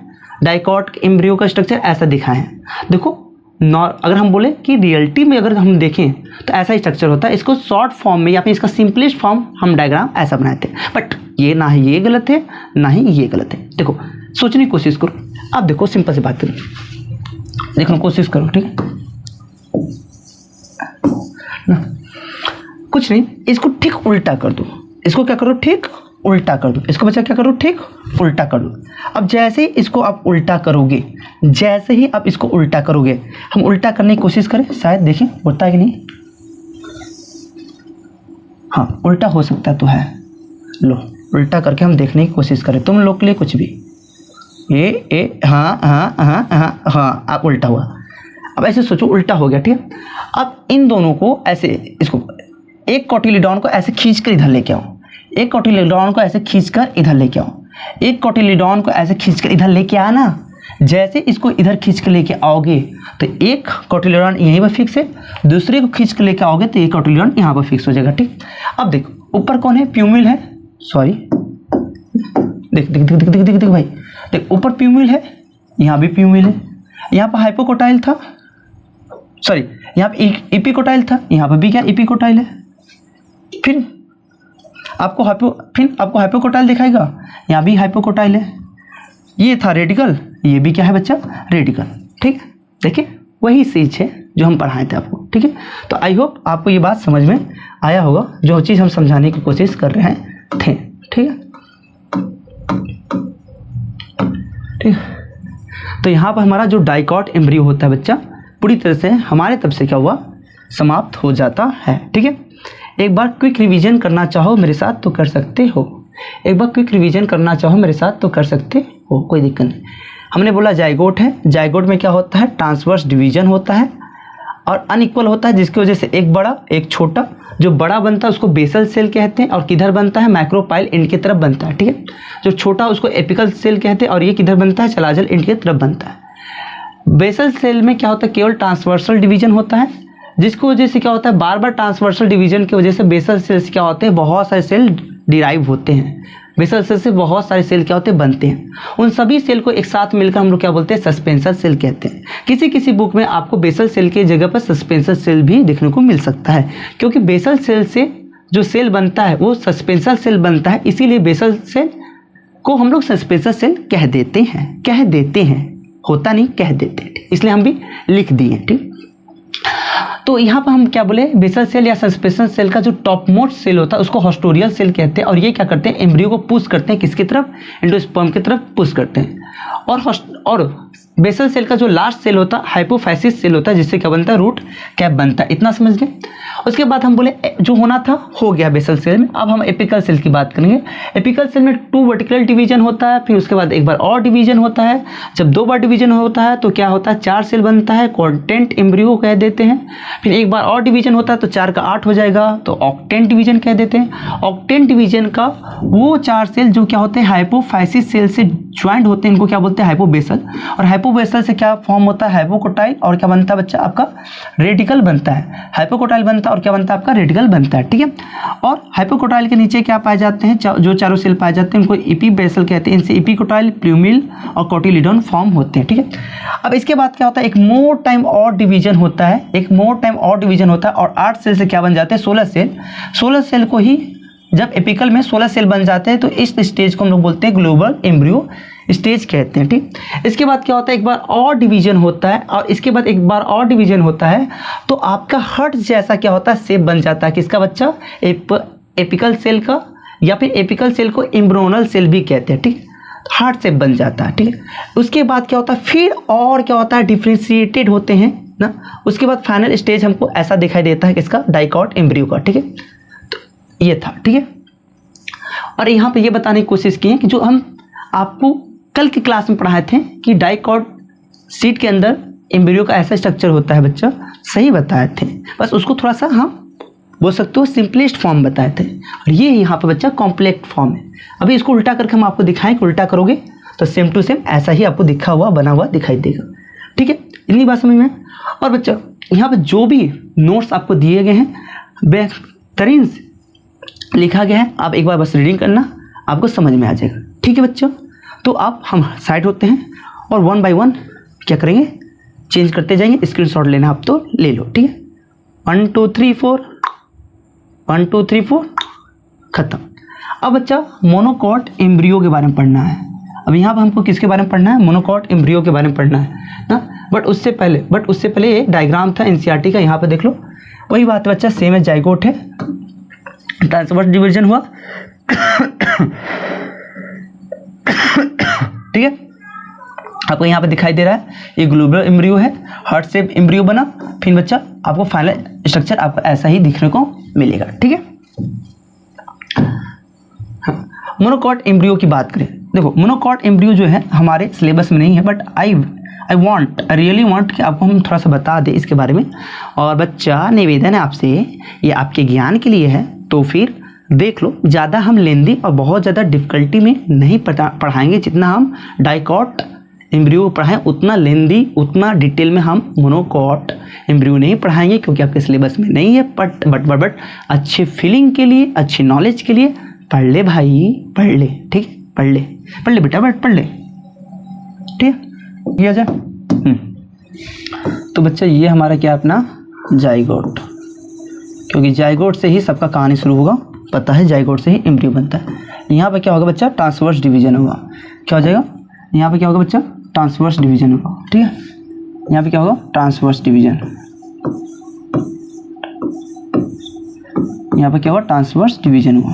डाइकॉट एम्ब्रियो का स्ट्रक्चर ऐसा दिखाए हैं। देखो अगर हम बोले कि रियलिटी में अगर हम देखें तो ऐसा ही स्ट्रक्चर होता है। इसको शॉर्ट फॉर्म में या फिर इसका सिंपलेस्ट फॉर्म हम डायग्राम ऐसा बनाए थे। बट ये ना ही ये गलत है ना ही ये गलत है। देखो सोचने की कोशिश करो, अब देखो सिंपल सी बात करो, देखो कोशिश करो, ठीक है ना। कुछ नहीं, इसको ठीक उल्टा कर दो, इसको क्या करो, ठीक उल्टा कर दो, इसको बच्चा क्या करो, ठीक उल्टा कर दो। अब जैसे ही इसको आप उल्टा करोगे, जैसे ही आप इसको उल्टा करोगे, हम उल्टा करने की कोशिश करें, शायद देखें होता है कि नहीं। हाँ उल्टा हो सकता है तो है, लो उल्टा करके हम देखने की कोशिश करें, तुम लोग के लिए कुछ भी। हाँ हाँ हाँ हाँ हाँ, आप उल्टा हुआ। अब ऐसे सोचो उल्टा हो गया, ठीक है। अब इन दोनों को ऐसे, इसको एक कोटिलीडॉन को ऐसे खींच कर इधर लेके आओ, एक कोटिलीडॉन को ऐसे खींचकर इधर लेके आओ, एक कोटिलीडॉन को ऐसे खींचकर इधर लेके आना। जैसे इसको इधर खींच कर लेके आओगे तो एक कोटिलीडॉन यहीं पर फिक्स है, दूसरे को खींच कर लेके आओगे तो एक कोटिलीडॉन यहाँ पर फिक्स हो जाएगा, ठीक। अब देखो ऊपर कौन है, प्यूमिल है, सॉरी देख देख देख देख देख देख भाई, देख ऊपर प्यूमिल है, यहाँ भी प्यूमिल है, यहाँ पर हाइपोकोटाइल था, सॉरी यहाँ पे एपिकोटाइल था, यहाँ पर भी क्या एपिकोटाइल है। फिर आपको हाइपोकोटाइल दिखाएगा, यहाँ भी हाइपोकोटाइल है। ये था रेडिकल, ये भी क्या है बच्चा, रेडिकल, ठीक है। देखिए वही चीज़ है जो हम पढ़ाए थे आपको, ठीक है। तो आई होप आपको ये बात समझ में आया होगा, जो चीज़ हम समझाने की कोशिश कर रहे थे, ठीक है, ठीक है। तो यहाँ पर हमारा जो डाइकॉट एम्ब्रियो होता है बच्चा पूरी तरह से हमारे तरफ से क्या हुआ, समाप्त हो जाता है। ठीक है, एक बार क्विक रिवीजन करना चाहो मेरे साथ तो कर सकते हो, एक बार क्विक रिवीजन करना चाहो मेरे साथ तो कर सकते हो, कोई दिक्कत नहीं। हमने बोला जाइगोट है, जाइगोट में क्या होता है, ट्रांसवर्स डिवीजन होता है और अनइक्वल होता है, जिसकी वजह से एक बड़ा एक छोटा, जो बड़ा बनता है उसको बेसल सेल कहते हैं और किधर बनता है, मैक्रोपाइल एंड की तरफ बनता है। ठीक है, जो छोटा उसको एपिकल सेल कहते हैं और ये किधर बनता है, चलाजल एंड की तरफ बनता है। बेसल सेल में क्या होता है, केवल ट्रांसवर्सल डिवीजन होता है, जिसकी वजह से क्या होता है, बार बार ट्रांसवर्सल डिवीजन की वजह से बेसल सेल से क्या होते हैं, बहुत सारे सेल डिराइव होते हैं, बेसल सेल से बहुत सारे सेल क्या होते हैं, बनते हैं। उन सभी सेल को एक साथ मिलकर हम लोग क्या बोलते हैं, सस्पेंसर सेल कहते हैं। किसी किसी बुक में आपको बेसल सेल की जगह पर सस्पेंसर सेल भी देखने को मिल सकता है, क्योंकि बेसल सेल से जो सेल बनता है वो सस्पेंसर सेल बनता है, इसीलिए बेसल सेल को हम लोग सस्पेंसर सेल कह देते हैं, होता नहीं, कह देते हैं, इसलिए हम भी लिख दिए। ठीक, तो यहाँ पर हम क्या बोले, बेसल सेल या सस्पेंशन सेल का जो टॉप मोस्ट सेल होता है उसको हॉस्टोरियल सेल कहते हैं, और ये क्या करते हैं, एम्ब्रियो को पुश करते हैं, किसकी तरफ, एंडोस्पर्म की तरफ पुश करते हैं। और बेसल सेल का जो लास्ट सेल होता है हाइपोफाइसिस सेल होता है, जिससे क्या बनता है, रूट कैप बनता है। इतना समझ गए। उसके बाद हम बोले जो होना था हो गया बेसल सेल में। अब हम एपिकल सेल की बात करेंगे। एपिकल सेल में 2 वर्टिकल डिवीजन होता है, फिर उसके बाद एक बार और डिवीजन होता है। जब 2 बार डिवीजन होता है तो क्या होता है, 4 सेल बनता है, कॉन्टेंट एम्ब्रियो कह देते हैं। फिर एक बार और डिवीजन होता है तो 4 का 8 हो जाएगा, तो ऑक्टेंट डिवीजन कह देते हैं। ऑक्टेंट डिवीजन का वो 4 सेल जो क्या होते हैं, हाइपोफाइसिस सेल से ज्वाइंट होते हैं, इनको क्या बोलते हैं, हाइपोबेसल। और हाइपोबेसल से क्या फॉर्म होता है, हाइपोकोटाइल, और क्या बनता है बच्चा, आपका रेडिकल बनता है। हाइपोकोटाइल बनता है और क्या बनता है, आपका रेडिकल बनता है। ठीक है, और हाइपोकोटाइल के नीचे क्या पाए जाते हैं, जो चारों सेल पाए जाते हैं उनको एपीबेसल कहते हैं। इनसे एपिकोटाइल, प्लूमिल और कोटिलीडॉन फॉर्म होते हैं। ठीक है, अब इसके बाद क्या होता है, एक मोर टाइम और डिवीजन होता है, एक मोर टाइम और डिवीजन होता है, और 8 सेल से क्या बन जाते हैं, 16 सेल। 16 सेल को ही जब एपिकल में 16 सेल बन जाते हैं तो इस स्टेज को हम लोग बोलते हैं ग्लोबल एम्ब्रियो स्टेज कहते हैं। ठीक, इसके बाद क्या होता है, एक बार और डिवीजन होता है, और इसके बाद एक बार और डिवीजन होता है तो आपका हर्ट जैसा क्या होता है, शेप बन जाता है। किसका बच्चा, एपिकल सेल का, या फिर एपिकल सेल को एम्ब्रियोनल सेल भी कहते हैं। ठीक, हार्ट शेप बन जाता है। ठीक है, उसके बाद क्या होता है, फिर और क्या होता है, डिफ्रेंशिएटेड होते हैं ना। उसके बाद फाइनल स्टेज हमको ऐसा दिखाई देता है किसका, डाइकॉट एम्ब्रियो का। ठीक है, तो ये था। ठीक है, और यहाँ पे ये बताने की कोशिश की है कि जो हम आपको कल की क्लास में पढ़ाए थे कि डाइकॉट सीट के अंदर एम्ब्रियो का ऐसा स्ट्रक्चर होता है बच्चा, सही बताए थे, बस उसको थोड़ा सा हम बोल सकते हो सिंपलेस्ट फॉर्म बताए थे, और ये यहाँ पे बच्चा कॉम्प्लेक्स फॉर्म है। अभी इसको उल्टा करके हम आपको दिखाएं कि उल्टा करोगे तो सेम टू सेम ऐसा ही आपको दिखा हुआ बना हुआ दिखाई देगा। ठीक है, इतनी बात समझ में। और बच्चा यहाँ पे जो भी नोट्स आपको दिए गए हैं बेहतरीन लिखा गया है, आप एक बार बस रीडिंग करना, आपको समझ में आ जाएगा। ठीक है बच्चों, तो आप हम साइड होते हैं और 1 बाय 1 क्या करेंगे, चेंज करते जाएंगे। स्क्रीनशॉट लेना आप तो ले लो। ठीक है, 1 2 3 4 1 2 3 4 खत्म। अब बच्चा मोनोकॉट एम्ब्रियो के बारे में पढ़ना है। अब यहाँ पर हमको किसके बारे में पढ़ना है, मोनोकॉट एम्ब्रियो के बारे में पढ़ना है ना। बट उससे पहले एक डायग्राम था एनसीईआरटी का, यहाँ पे देख लो। वही बात बच्चा सेम है, जाइगोट है, ट्रांसवर्स डिवीजन हुआ। ठीक है, आपको यहाँ पे दिखाई दे रहा है ये ग्लोबल एम्ब्रियो है, हार्ट शेप एम्ब्रियो बना। फिर बच्चा आपको फाइनल स्ट्रक्चर आपको ऐसा ही दिखने को मिलेगा। ठीक है, मोनोकॉट एम्ब्रियो की बात करें, देखो मोनोकॉट एम्ब्रियो जो है हमारे सिलेबस में नहीं है, बट आई रियली वांट कि आपको हम थोड़ा सा बता दें इसके बारे में। और बच्चा निवेदन है आपसे, ये आपके ज्ञान के लिए है, तो फिर देख लो, ज़्यादा हम लेंदी और बहुत ज़्यादा डिफ़िकल्टी में नहीं पढ़ाएंगे। जितना हम डाइकॉट एम्ब्रियो पढ़ाएं उतना लेंदी, उतना डिटेल में हम मोनोकॉट एम्ब्रियो नहीं पढ़ाएंगे, क्योंकि आपके सिलेबस में नहीं है। बट अच्छे फीलिंग के लिए, अच्छी नॉलेज के लिए पढ़ ले भाई, पढ़ ले। ठीक है, पढ़ ले बेटा, बट पढ़ ले। ठीक है, किया जाए। तो बच्चा ये हमारा क्या अपना जाइगोट, क्योंकि जाइगोट से ही सबका कहानी शुरू होगा, पता है जाइगोट से ही एम्ब्रियो बनता है। यहाँ पे क्या होगा बच्चा, ट्रांसवर्स डिवीजन होगा। क्या हो जाएगा, यहाँ पे क्या होगा बच्चा, ट्रांसवर्स डिवीजन होगा। ठीक है, यहाँ पे क्या होगा, ट्रांसवर्स डिवीजन। यहाँ पे क्या होगा, ट्रांसवर्स डिवीजन हुआ।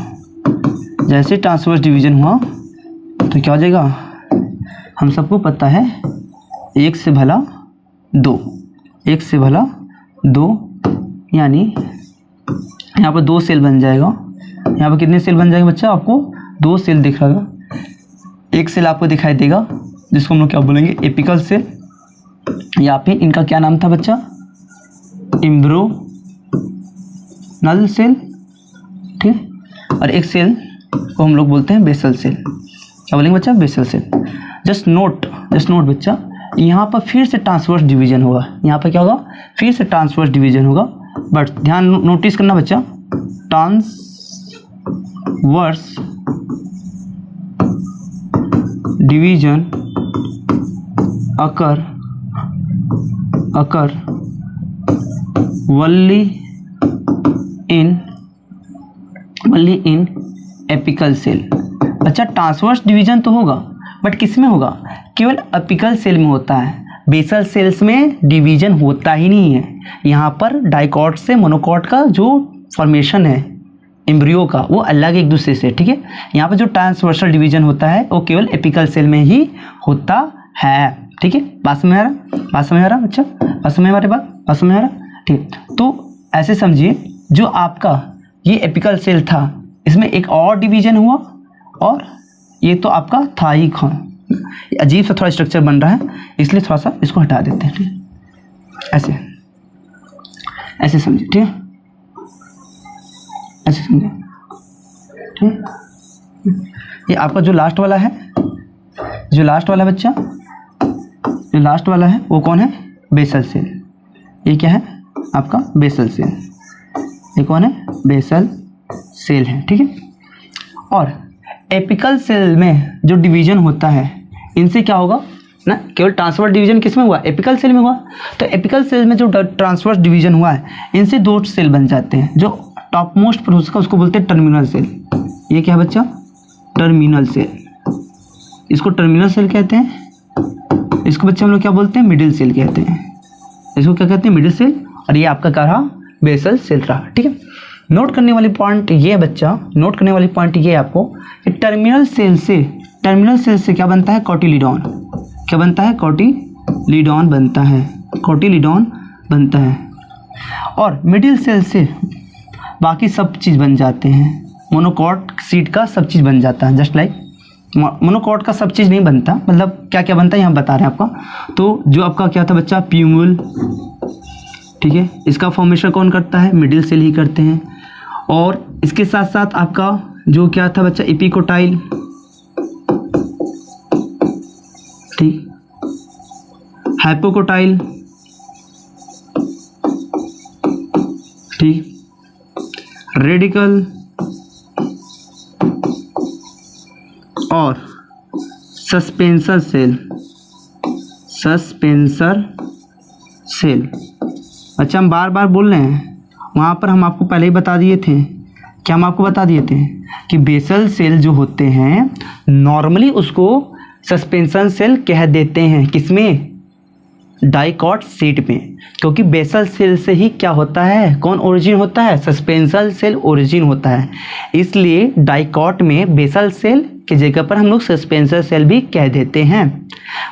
जैसे ट्रांसवर्स डिवीजन हुआ तो क्या हो जाएगा, हम सबको पता है 1 से भला 2, 1 से भला 2, यानी यहाँ पर 2 सेल बन जाएगा। यहाँ पर कितने सेल बन जाएंगे बच्चा, आपको 2 सेल दिख रहा होगा। एक सेल आपको दिखाई देगा जिसको हम लोग क्या बोलेंगे, एपिकल सेल, या फिर इनका क्या नाम था बच्चा, एम्ब्रोनल सेल, ठीक। और एक सेल को हम लोग बोलते हैं बेसल सेल। क्या बोलेंगे बच्चा, बेसल सेल। जस्ट नोट बच्चा, यहाँ पर फिर से ट्रांसवर्स डिवीजन होगा। यहाँ पर क्या होगा, फिर से ट्रांसवर्स डिवीजन होगा। बट ध्यान नोटिस करना बच्चा, transverse division occur only in apical cell. अच्छा, ट्रांसवर्स डिवीजन तो होगा बट किस में होगा, केवल एपिकल सेल में होता है। बेसल सेल्स में डिवीजन होता ही नहीं है। यहाँ पर डाइकॉट से मोनोकॉट का जो फॉर्मेशन है एम्ब्रियो का, वो अलग एक दूसरे से, ठीक है। यहाँ पर जो ट्रांसवर्सल डिवीजन होता है वो केवल एपिकल सेल में ही होता है, ठीक है। बात समझ आ रहा बच्चा, बात समझ आ रहा, ठीक। तो ऐसे समझिए, जो आपका ये एपिकल सेल था, इसमें एक और डिवीजन हुआ, और ये तो आपका था ही अजीब सा थोड़ा स्ट्रक्चर बन रहा है, इसलिए थोड़ा सा इसको हटा देते हैं, ठीक। ऐसे समझिए, ठीक है, ऐसे समझिए, ठीक। ये आपका जो लास्ट वाला है बच्चा, जो लास्ट वाला है वो कौन है, बेसल सेल। ये क्या है आपका, बेसल सेल। ये कौन है, बेसल सेल है, ठीक है। और एपिकल सेल में जो डिवीजन होता है, इनसे क्या होगा ना, केवल ट्रांसवर्स डिवीजन किस में हुआ, एपिकल सेल में हुआ। तो एपिकल सेल में जो ट्रांसवर्स डिवीजन हुआ है, इनसे 2 सेल बन जाते हैं। जो टॉप मोस्ट पर उसका, उसको बोलते हैं टर्मिनल सेल। ये क्या है बच्चा, टर्मिनल सेल। इसको टर्मिनल सेल कहते हैं। इसको बच्चे हम लोग क्या बोलते हैं, मिडिल सेल कहते हैं। इसको क्या कहते हैं, मिडिल सेल। और ये आपका क्या रहा, बेसल सेल रहा, ठीक है। नोट करने वाली पॉइंट ये है बच्चा, नोट करने वाली पॉइंट ये है आपको कि टर्मिनल सेल से क्या बनता है, कॉटिलीडॉन। क्या बनता है, कॉटिलीडॉन बनता है। और मिडिल सेल से बाकी सब चीज़ बन जाते हैं। मोनोकॉट सीट का सब चीज़ बन जाता है। जस्ट लाइक मोनोकॉट का सब चीज़ नहीं बनता, मतलब क्या क्या बनता है यहाँ बता रहे हैं आपका। तो जो आपका क्या था बच्चा, प्यूमुल, ठीक है, इसका फॉर्मेशन कौन करता है, मिडिल सेल ही करते हैं। और इसके साथ साथ आपका जो क्या था बच्चा, एपिकोटाइल, ठीक, हाइपोकोटाइल, ठीक, रेडिकल और सस्पेंसर सेल। अच्छा, हम बार बार बोल रहे हैं, वहाँ पर हम आपको पहले ही बता दिए थे, क्या हम आपको बता दिए थे कि बेसल सेल जो होते हैं नॉर्मली उसको सस्पेंशन सेल कह देते हैं। किसमें, डाइकॉट सीट में, क्योंकि बेसल सेल से ही क्या होता है, कौन ओरिजिन होता है, सस्पेंशन सेल ओरिजिन होता है। इसलिए डाइकॉट में बेसल सेल की जगह पर हम लोग सस्पेंसर सेल भी कह देते हैं।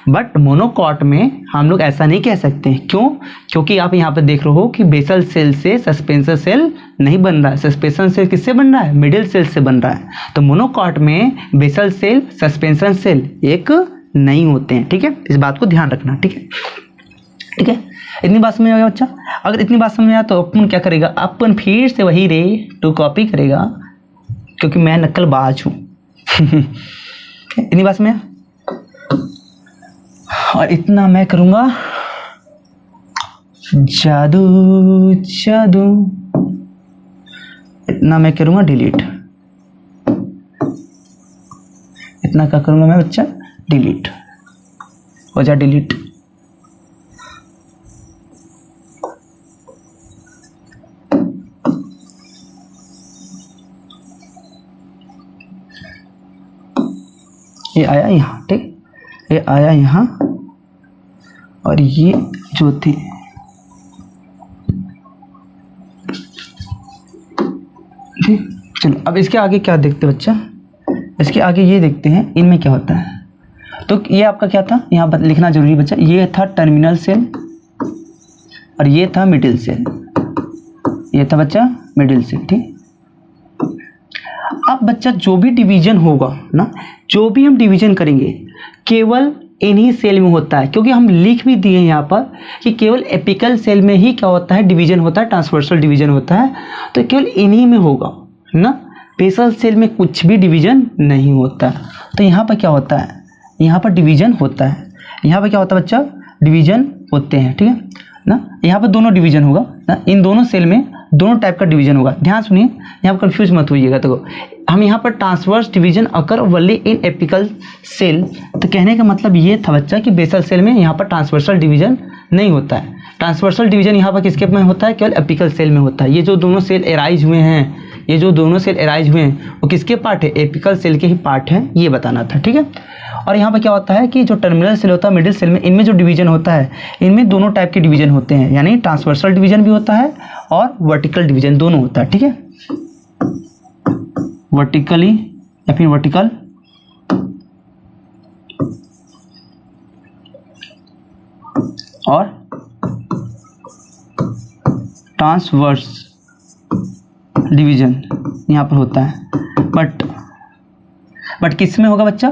बट मोनोकॉट में हम लोग ऐसा नहीं कह सकते। क्यों, क्योंकि आप यहाँ पर देख रहे हो कि बेसल सेल से सस्पेंसर सेल नहीं बन रहा है। सस्पेंशन सेल किससे बन रहा है, मिडिल सेल से बन रहा है। तो मोनोकॉट में बेसल सेल, सस्पेंशन सेल एक नहीं होते हैं, ठीक है। इस बात को ध्यान रखना, ठीक है, ठीक है। इतनी बात समझ आ गया बच्चा। अगर इतनी बात समझ आया तो अपन क्या करेगा, अपन फिर से वही रे टू कॉपी करेगा, क्योंकि मैं नकलबाज हूँ। इतनी बात में, और इतना मैं करूँगा जादू, इतना मैं करूँगा डिलीट। इतना क्या करूँगा मैं बच्चा, डिलीट हो जा, डिलीट। ये आया यहाँ, ठीक, ये आया यहाँ, और ये जो थी ठीक। चलो अब इसके आगे क्या देखते बच्चा, इसके आगे ये देखते हैं इनमें क्या होता है। तो ये आपका क्या था, यहाँ पर लिखना जरूरी बच्चा, ये था टर्मिनल सेल और ये था मिडिल सेल, ये था बच्चा मिडिल सेल। ठीक, अब बच्चा जो भी डिवीजन होगा ना, जो भी हम डिवीजन करेंगे केवल इन्हीं सेल में होता है, क्योंकि हम लिख भी दिए यहाँ पर कि केवल एपिकल सेल में ही क्या होता है, डिवीजन होता है, ट्रांसवर्सल डिवीजन होता है। तो केवल इन्हीं में होगा ना, बेसल सेल में कुछ भी डिवीजन नहीं होता। तो यहाँ पर क्या होता है, यहाँ पर डिवीजन होता है, यहाँ पर क्या होता है बच्चा, डिवीजन होते हैं। ठीक है ना, यहाँ पर दोनों डिवीजन होगा ना, इन दोनों सेल में दोनों टाइप का डिवीजन होगा। ध्यान सुनिए, यहाँ पर कंफ्यूज मत होइएगा। तो हम यहाँ पर transverse division occur only in apical cell, तो कहने का मतलब ये था बच्चा कि बेसल सेल में यहाँ पर ट्रांसवर्सल डिवीजन नहीं होता है। ट्रांसवर्सल डिवीजन यहाँ पर किसके में होता है, केवल एपिकल सेल में होता है। ये जो दोनों सेल एराइज हुए हैं, ये जो दोनों सेल एराइज हुए हैं वो किसके पार्ट है, एपिकल सेल के ही पार्ट है, ये बताना था। ठीक है, और यहाँ पर क्या होता है कि जो टर्मिनल सेल होता है, मिडिल सेल में, इनमें जो डिवीजन होता है, इनमें दोनों टाइप के डिवीजन होते हैं, यानी ट्रांसवर्सल डिवीजन भी होता है और वर्टिकल डिवीजन दोनों होता है। ठीक है, वर्टिकली या फिर वर्टिकल और ट्रांसवर्स डिवीजन यहाँ पर होता है। बट किस में होगा बच्चा,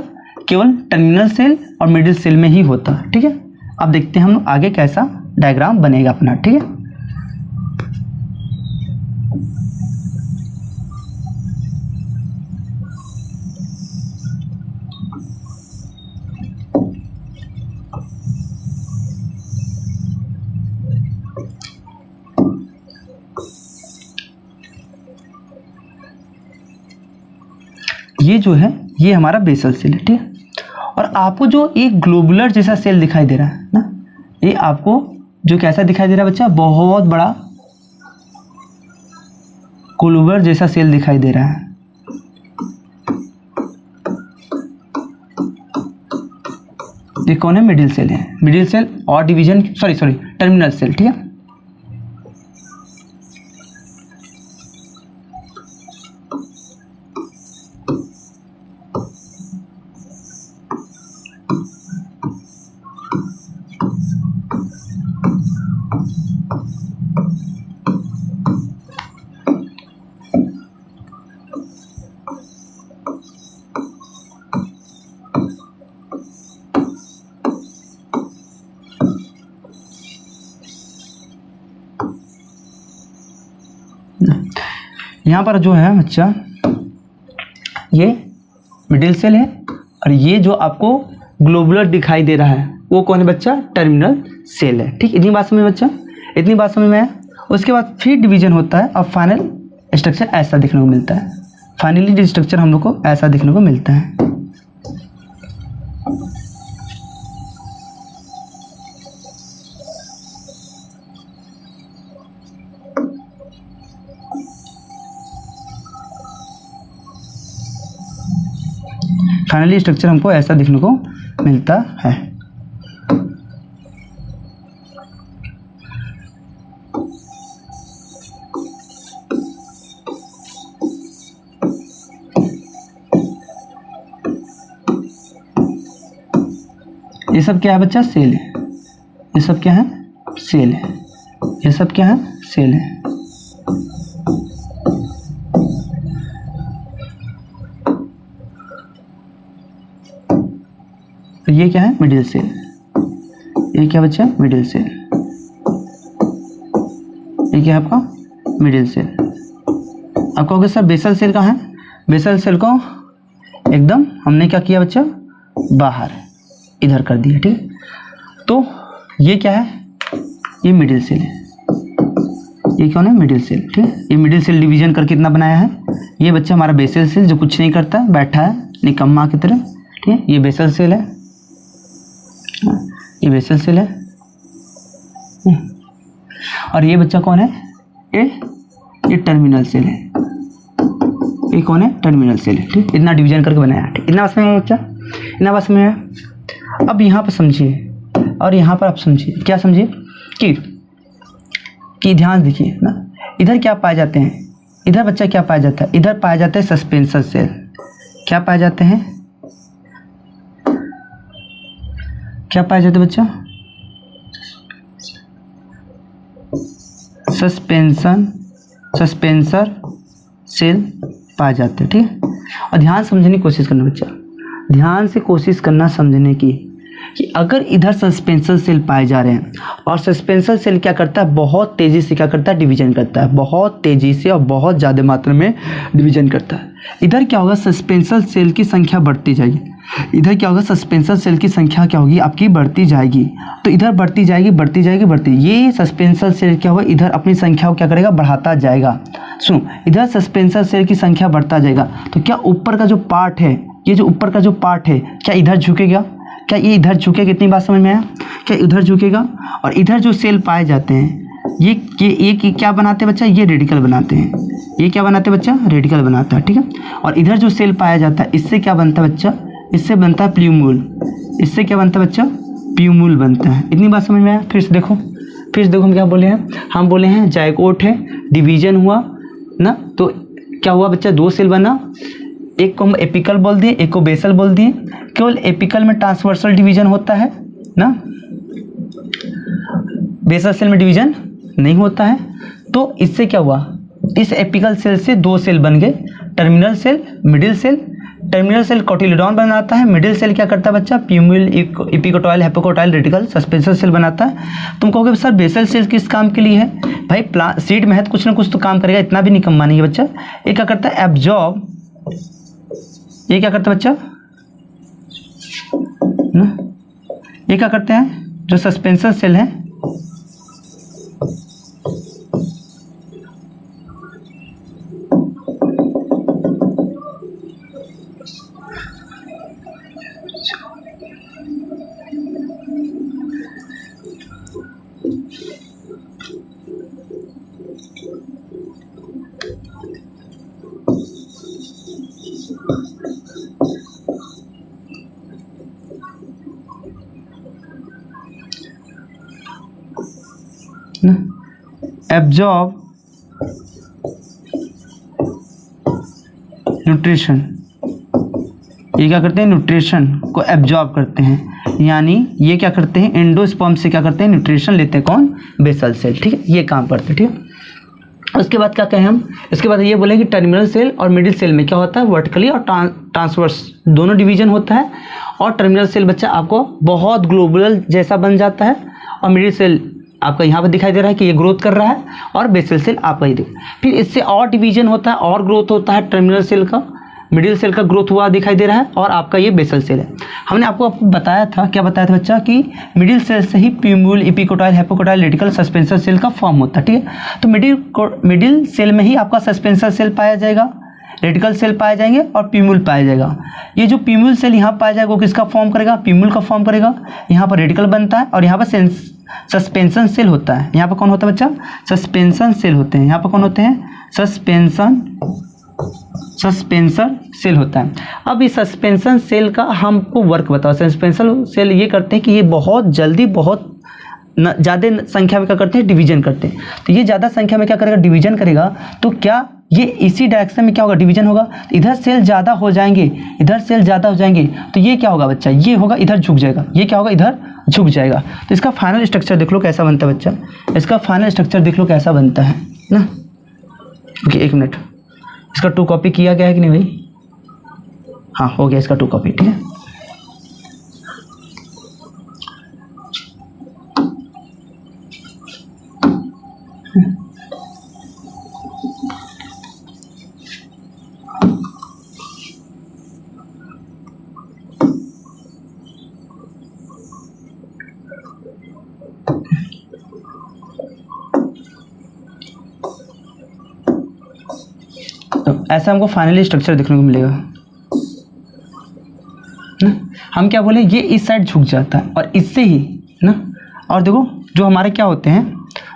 केवल टर्मिनल सेल और मिडिल सेल में ही होता है। ठीक है, अब देखते हैं हम आगे कैसा डायग्राम बनेगा अपना। ठीक है, ये जो है ये हमारा बेसल सेल है। ठीक है, और आपको जो एक ग्लोबुलर जैसा सेल दिखाई दे रहा है ना, ये आपको जो कैसा दिखाई दे रहा है बच्चा, बहुत बड़ा ग्लोबुलर जैसा सेल दिखाई दे रहा है। ये कौन है, मिडिल सेल है। मिडिल सेल और डिवीजन सॉरी टर्मिनल सेल। ठीक है, यहाँ पर जो है बच्चा ये मिडिल सेल है और ये जो आपको ग्लोबुलर दिखाई दे रहा है वो कौन है बच्चा, टर्मिनल सेल है। ठीक, इतनी बात समझ में बच्चा, इतनी बात समझ में है। उसके बाद फिर डिवीजन होता है और फाइनल स्ट्रक्चर ऐसा देखने को मिलता है। फाइनली स्ट्रक्चर हम लोग को ऐसा देखने को मिलता है। फाइनली स्ट्रक्चर हमको ऐसा देखने को मिलता है। ये सब क्या है बच्चा, सेल है। ये सब क्या है, सेल है। ये सब क्या है, सेल है। ये क्या है, मिडिल सेल। ये क्या बच्चा, मिडिल सेल। ये क्या है आपका, मिडिल सेल। आप कहोगे सर बेसल सेल कहाँ है, बेसल सेल को एकदम हमने क्या किया बच्चा, बाहर इधर कर दिया। ठीक है, तो ये क्या है, ये मिडिल सेल है। ये कौन है, मिडिल सेल। ठीक है, ये मिडिल सेल डिवीजन करके कितना बनाया है, ये बच्चा हमारा बेसल सेल जो कुछ नहीं करता, बैठा है निकम्मा की तरह। ठीक है, ये बेसल सेल है, ये बेसल सेल है। और ये बच्चा कौन है, ये टर्मिनल सेल है। ये कौन है, टर्मिनल सेल है। ठीक, इतना डिवीजन करके बनाया। ठीक, इतना बस में बच्चा, इतना बस में है। अब यहाँ पर समझिए और यहाँ पर आप समझिए, क्या समझिए कि ध्यान देखिए ना, इधर क्या पाए जाते हैं, इधर बच्चा क्या पाया जाता है, इधर पाया जाता है सस्पेंशन सेल। क्या पाए जाते हैं, क्या पाए जाते हैं बच्चा, सस्पेंसर सेल पाए जाते हैं। ठीक है, और ध्यान समझने की कोशिश करना बच्चा, ध्यान से कोशिश करना समझने की कि अगर इधर सस्पेंशन सेल पाए जा रहे हैं और सस्पेंशन सेल क्या करता है, बहुत तेज़ी से क्या करता है, डिवीजन करता है, बहुत तेज़ी से और बहुत ज़्यादा मात्रा में डिवीजन करता है। इधर क्या होगा, सस्पेंशन सेल की संख्या बढ़ती जाएगी, इधर क्या होगा, सस्पेंशन सेल की संख्या क्या होगी आपकी, बढ़ती जाएगी। तो इधर बढ़ती जाएगी बढ़ती जाएगी बढ़ती, ये सस्पेंशन सेल क्या होगा, इधर अपनी संख्या को क्या करेगा, बढ़ाता जाएगा। सुनो, इधर सस्पेंशन सेल की संख्या बढ़ता जाएगा, तो क्या ऊपर का जो पार्ट है, ये जो ऊपर का जो पार्ट है, क्या इधर झुकेगा, क्या ये इधर झुकेगा, कितनी बात समझ में आया, क्या इधर झुकेगा। और इधर जो सेल पाए जाते हैं ये क्या बनाते हैं बच्चा, ये रेडिकल बनाते हैं, ये क्या बनाते हैं बच्चा, रेडिकल बनाता है। ठीक है, और इधर जो सेल पाया जाता है इससे क्या बनता है बच्चा, इससे बनता है प्यूमूल, इससे क्या बनता है बच्चा, प्यूमूल बनता है। इतनी बात समझ में आया। फिर से देखो हम क्या बोले हैं, हम बोले हैं जाइगोट है, डिवीजन हुआ ना, तो क्या हुआ बच्चा, दो सेल बना, एक को हम एपिकल बोल दिए, एक को बेसल बोल दिए। केवल एपिकल में ट्रांसवर्सल डिवीजन होता है ना, बेसल सेल में डिवीजन नहीं होता है। तो इससे क्या हुआ, इस एपिकल सेल से दो सेल बन गए, terminal cell, middle cell. Terminal cell cotyledon बनाता है, मिडिल सेल क्या करता है बच्चा, plumule, epicotyl, hypocotyl, radicle, suspension cell बनाता है। तुम कहोगे सर बेसल सेल किस काम के लिए है, भाई सीड में है तो कुछ ना कुछ तो काम करेगा, इतना भी निकम्मा नहीं है बच्चा। ये क्या करता है, एब्जॉर्ब, ये क्या करता है बच्चा ना, ये क्या करते हैं, जो सस्पेंशन सेल है एब्जॉर्ब न्यूट्रिशन, ये क्या करते हैं, न्यूट्रिशन को एब्जॉर्ब करते हैं, यानी ये क्या करते हैं, एंडोस्पर्म से क्या करते हैं, न्यूट्रिशन लेते हैं, कौन, बेसल सेल। ठीक है, ये काम करते हैं। ठीक है, उसके बाद क्या कहें हम, इसके बाद ये बोले कि टर्मिनल सेल और मिडिल सेल में क्या होता है, वर्टिकली और ट्रांसवर्स दोनों डिवीजन होता है। और टर्मिनल सेल बच्चा आपको बहुत ग्लोबुलर जैसा बन जाता है, और मिडिल सेल आपका यहाँ पर दिखाई दे रहा है कि ये ग्रोथ कर रहा है, और बेसल सेल आपका ही फिर इससे और डिवीजन होता है और ग्रोथ होता है, टर्मिनल सेल का, मिडिल सेल का ग्रोथ हुआ दिखाई दे रहा है, और आपका ये बेसल सेल है। हमने आपको बताया था, क्या बताया था बच्चा, कि मिडिल सेल से ही प्यूम्यूल, epicotyl, hypocotyl, radicle, suspension cell का फॉर्म होता है। ठीक है, तो मिडिल सेल में ही आपका सस्पेंशन सेल पाया जाएगा, रेडिकल सेल पाए जाएंगे और प्यूम्यूल पाया जाएगा। ये जो प्यूम्यूल सेल यहाँ पाया जाएगा वो किसका फॉर्म करेगा, प्यूम्यूल का फॉर्म करेगा। यहाँ पर रेडिकल बनता है और यहाँ पर सस्पेंशन सेल होता है। यहाँ पर कौन होता है बच्चा, सस्पेंशन सेल होते हैं। यहाँ पर कौन होते हैं, सस्पेंसर सेल होता है। अब इस सस्पेंशन सेल का हमको वर्क बताओ। सस्पेंशन सेल ये करते हैं कि ये बहुत जल्दी, बहुत ज़्यादा संख्या में क्या करते हैं, डिवीजन करते हैं। तो ये ज़्यादा संख्या में क्या करेगा, डिवीजन करेगा। तो क्या ये इसी डायरेक्शन में क्या होगा, डिवीजन होगा। तो इधर सेल ज़्यादा हो जाएंगे, इधर सेल ज़्यादा हो जाएंगे, तो ये क्या होगा बच्चा, ये होगा इधर झुक जाएगा, ये क्या होगा इधर झुक जाएगा। तो इसका फाइनल स्ट्रक्चर देख लो कैसा बनता है बच्चा, इसका फाइनल स्ट्रक्चर देख लो कैसा बनता है ना। ओके, एक मिनट, इसका 2 कॉपी किया गया है कि नहीं भाई, हाँ हो गया इसका 2 कॉपी। ठीक है, तो ऐसा हमको फाइनली स्ट्रक्चर देखने को मिलेगा ना। हम क्या बोले, ये इस साइड झुक जाता है और इससे ही ना। और देखो जो हमारे क्या होते हैं,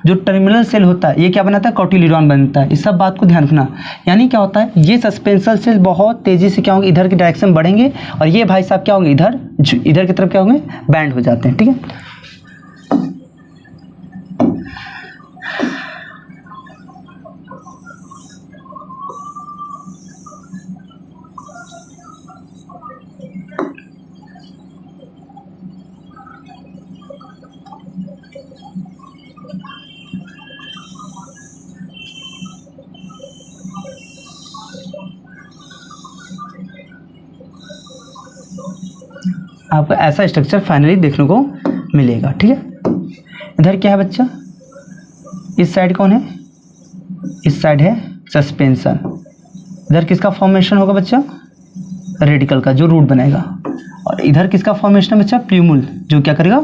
जो टर्मिनल सेल होता है ये क्या बनाता है, कोटिलीडॉन बनता है। इस सब बात को ध्यान रखना। यानी क्या होता है, ये सस्पेंशन सेल बहुत तेज़ी से क्या होंगे, इधर की डायरेक्शन में बढ़ेंगे, और ये भाई साहब क्या होंगे, इधर की तरफ क्या होंगे, बैंड हो जाते हैं। ठीक है, आपको ऐसा स्ट्रक्चर फाइनली देखने को मिलेगा। ठीक है, इधर क्या है बच्चा, इस साइड कौन है, इस साइड है सस्पेंशन। इधर किसका फॉर्मेशन होगा बच्चा, रेडिकल का, जो रूट बनाएगा। और इधर किसका फॉर्मेशन है बच्चा, प्ल्यूमुल, जो क्या करेगा,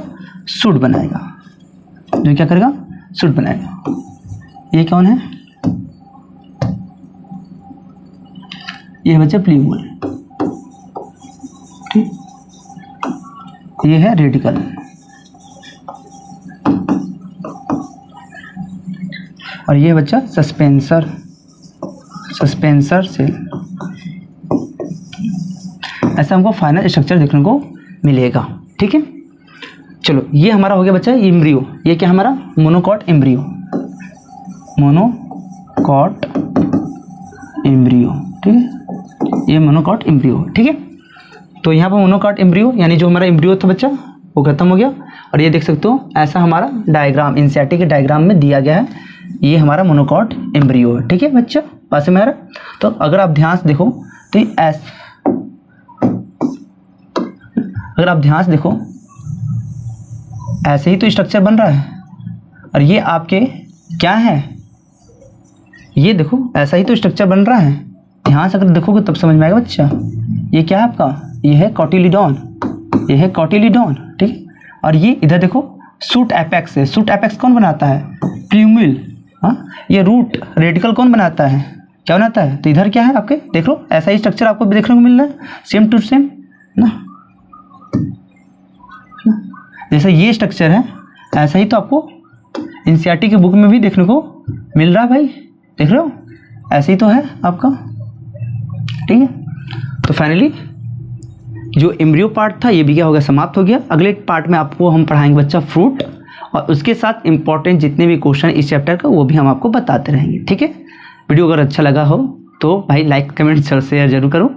सूट बनाएगा, जो क्या करेगा, सूट बनाएगा। ये कौन है, ये है बच्चा प्ल्यूमुल। ठीक, ये है रेडिकल। और ये बच्चा सस्पेंसर, सस्पेंसर सेल। ऐसा हमको फाइनल स्ट्रक्चर देखने को मिलेगा। ठीक है, चलो ये हमारा हो गया बच्चा एम्ब्रियो। ये क्या हमारा, मोनोकॉट एम्ब्रियो, मोनोकॉट एम्ब्रियो। ठीक है, ये मोनोकॉट एम्ब्रियो। ठीक है, तो यहाँ पर मोनोकॉट एम्ब्रियो यानी जो हमारा एम्ब्रियो था बच्चा वो खत्म हो गया। और ये देख सकते हो ऐसा हमारा डायग्राम एनसीईआरटी के डायग्राम में दिया गया है, ये हमारा मोनोकॉट एम्ब्रियो है। ठीक है बच्चा, पास में आ रहा। तो अगर आप ध्यान से देखो तो अगर आप ध्यान से देखो ऐसे ही तो स्ट्रक्चर बन रहा है। और ये आपके क्या है, ये देखो ऐसा ही तो स्ट्रक्चर बन रहा है। ध्यान से अगर देखोगे तब समझ में आएगा बच्चा। ये क्या है आपका, ये है कॉटिलीडॉन, ये है कॉटिलीडॉन। ठीक है, और ये इधर देखो सूट एपेक्स है। सूट एपेक्स कौन बनाता है, प्ल्यूमिल। हाँ, ये रूट रेडिकल कौन बनाता है, क्या बनाता है। तो इधर क्या है आपके, देख लो ऐसा ही स्ट्रक्चर आपको देखने को मिल रहा है, सेम टू सेम ना। जैसे ये स्ट्रक्चर है ऐसा ही तो आपको एनसीईआरटी के बुक में भी देखने को मिल रहा है भाई, देख रहे हो, ऐसे ही तो है आपका। ठीक है, तो फाइनली जो एम्ब्रियो पार्ट था ये भी क्या हो गया, समाप्त हो गया। अगले पार्ट में आपको हम पढ़ाएंगे बच्चा फ्रूट, और उसके साथ इंपॉर्टेंट जितने भी क्वेश्चन इस चैप्टर का वो भी हम आपको बताते रहेंगे। ठीक है, वीडियो अगर अच्छा लगा हो तो भाई लाइक कमेंट शेयर जरूर करो।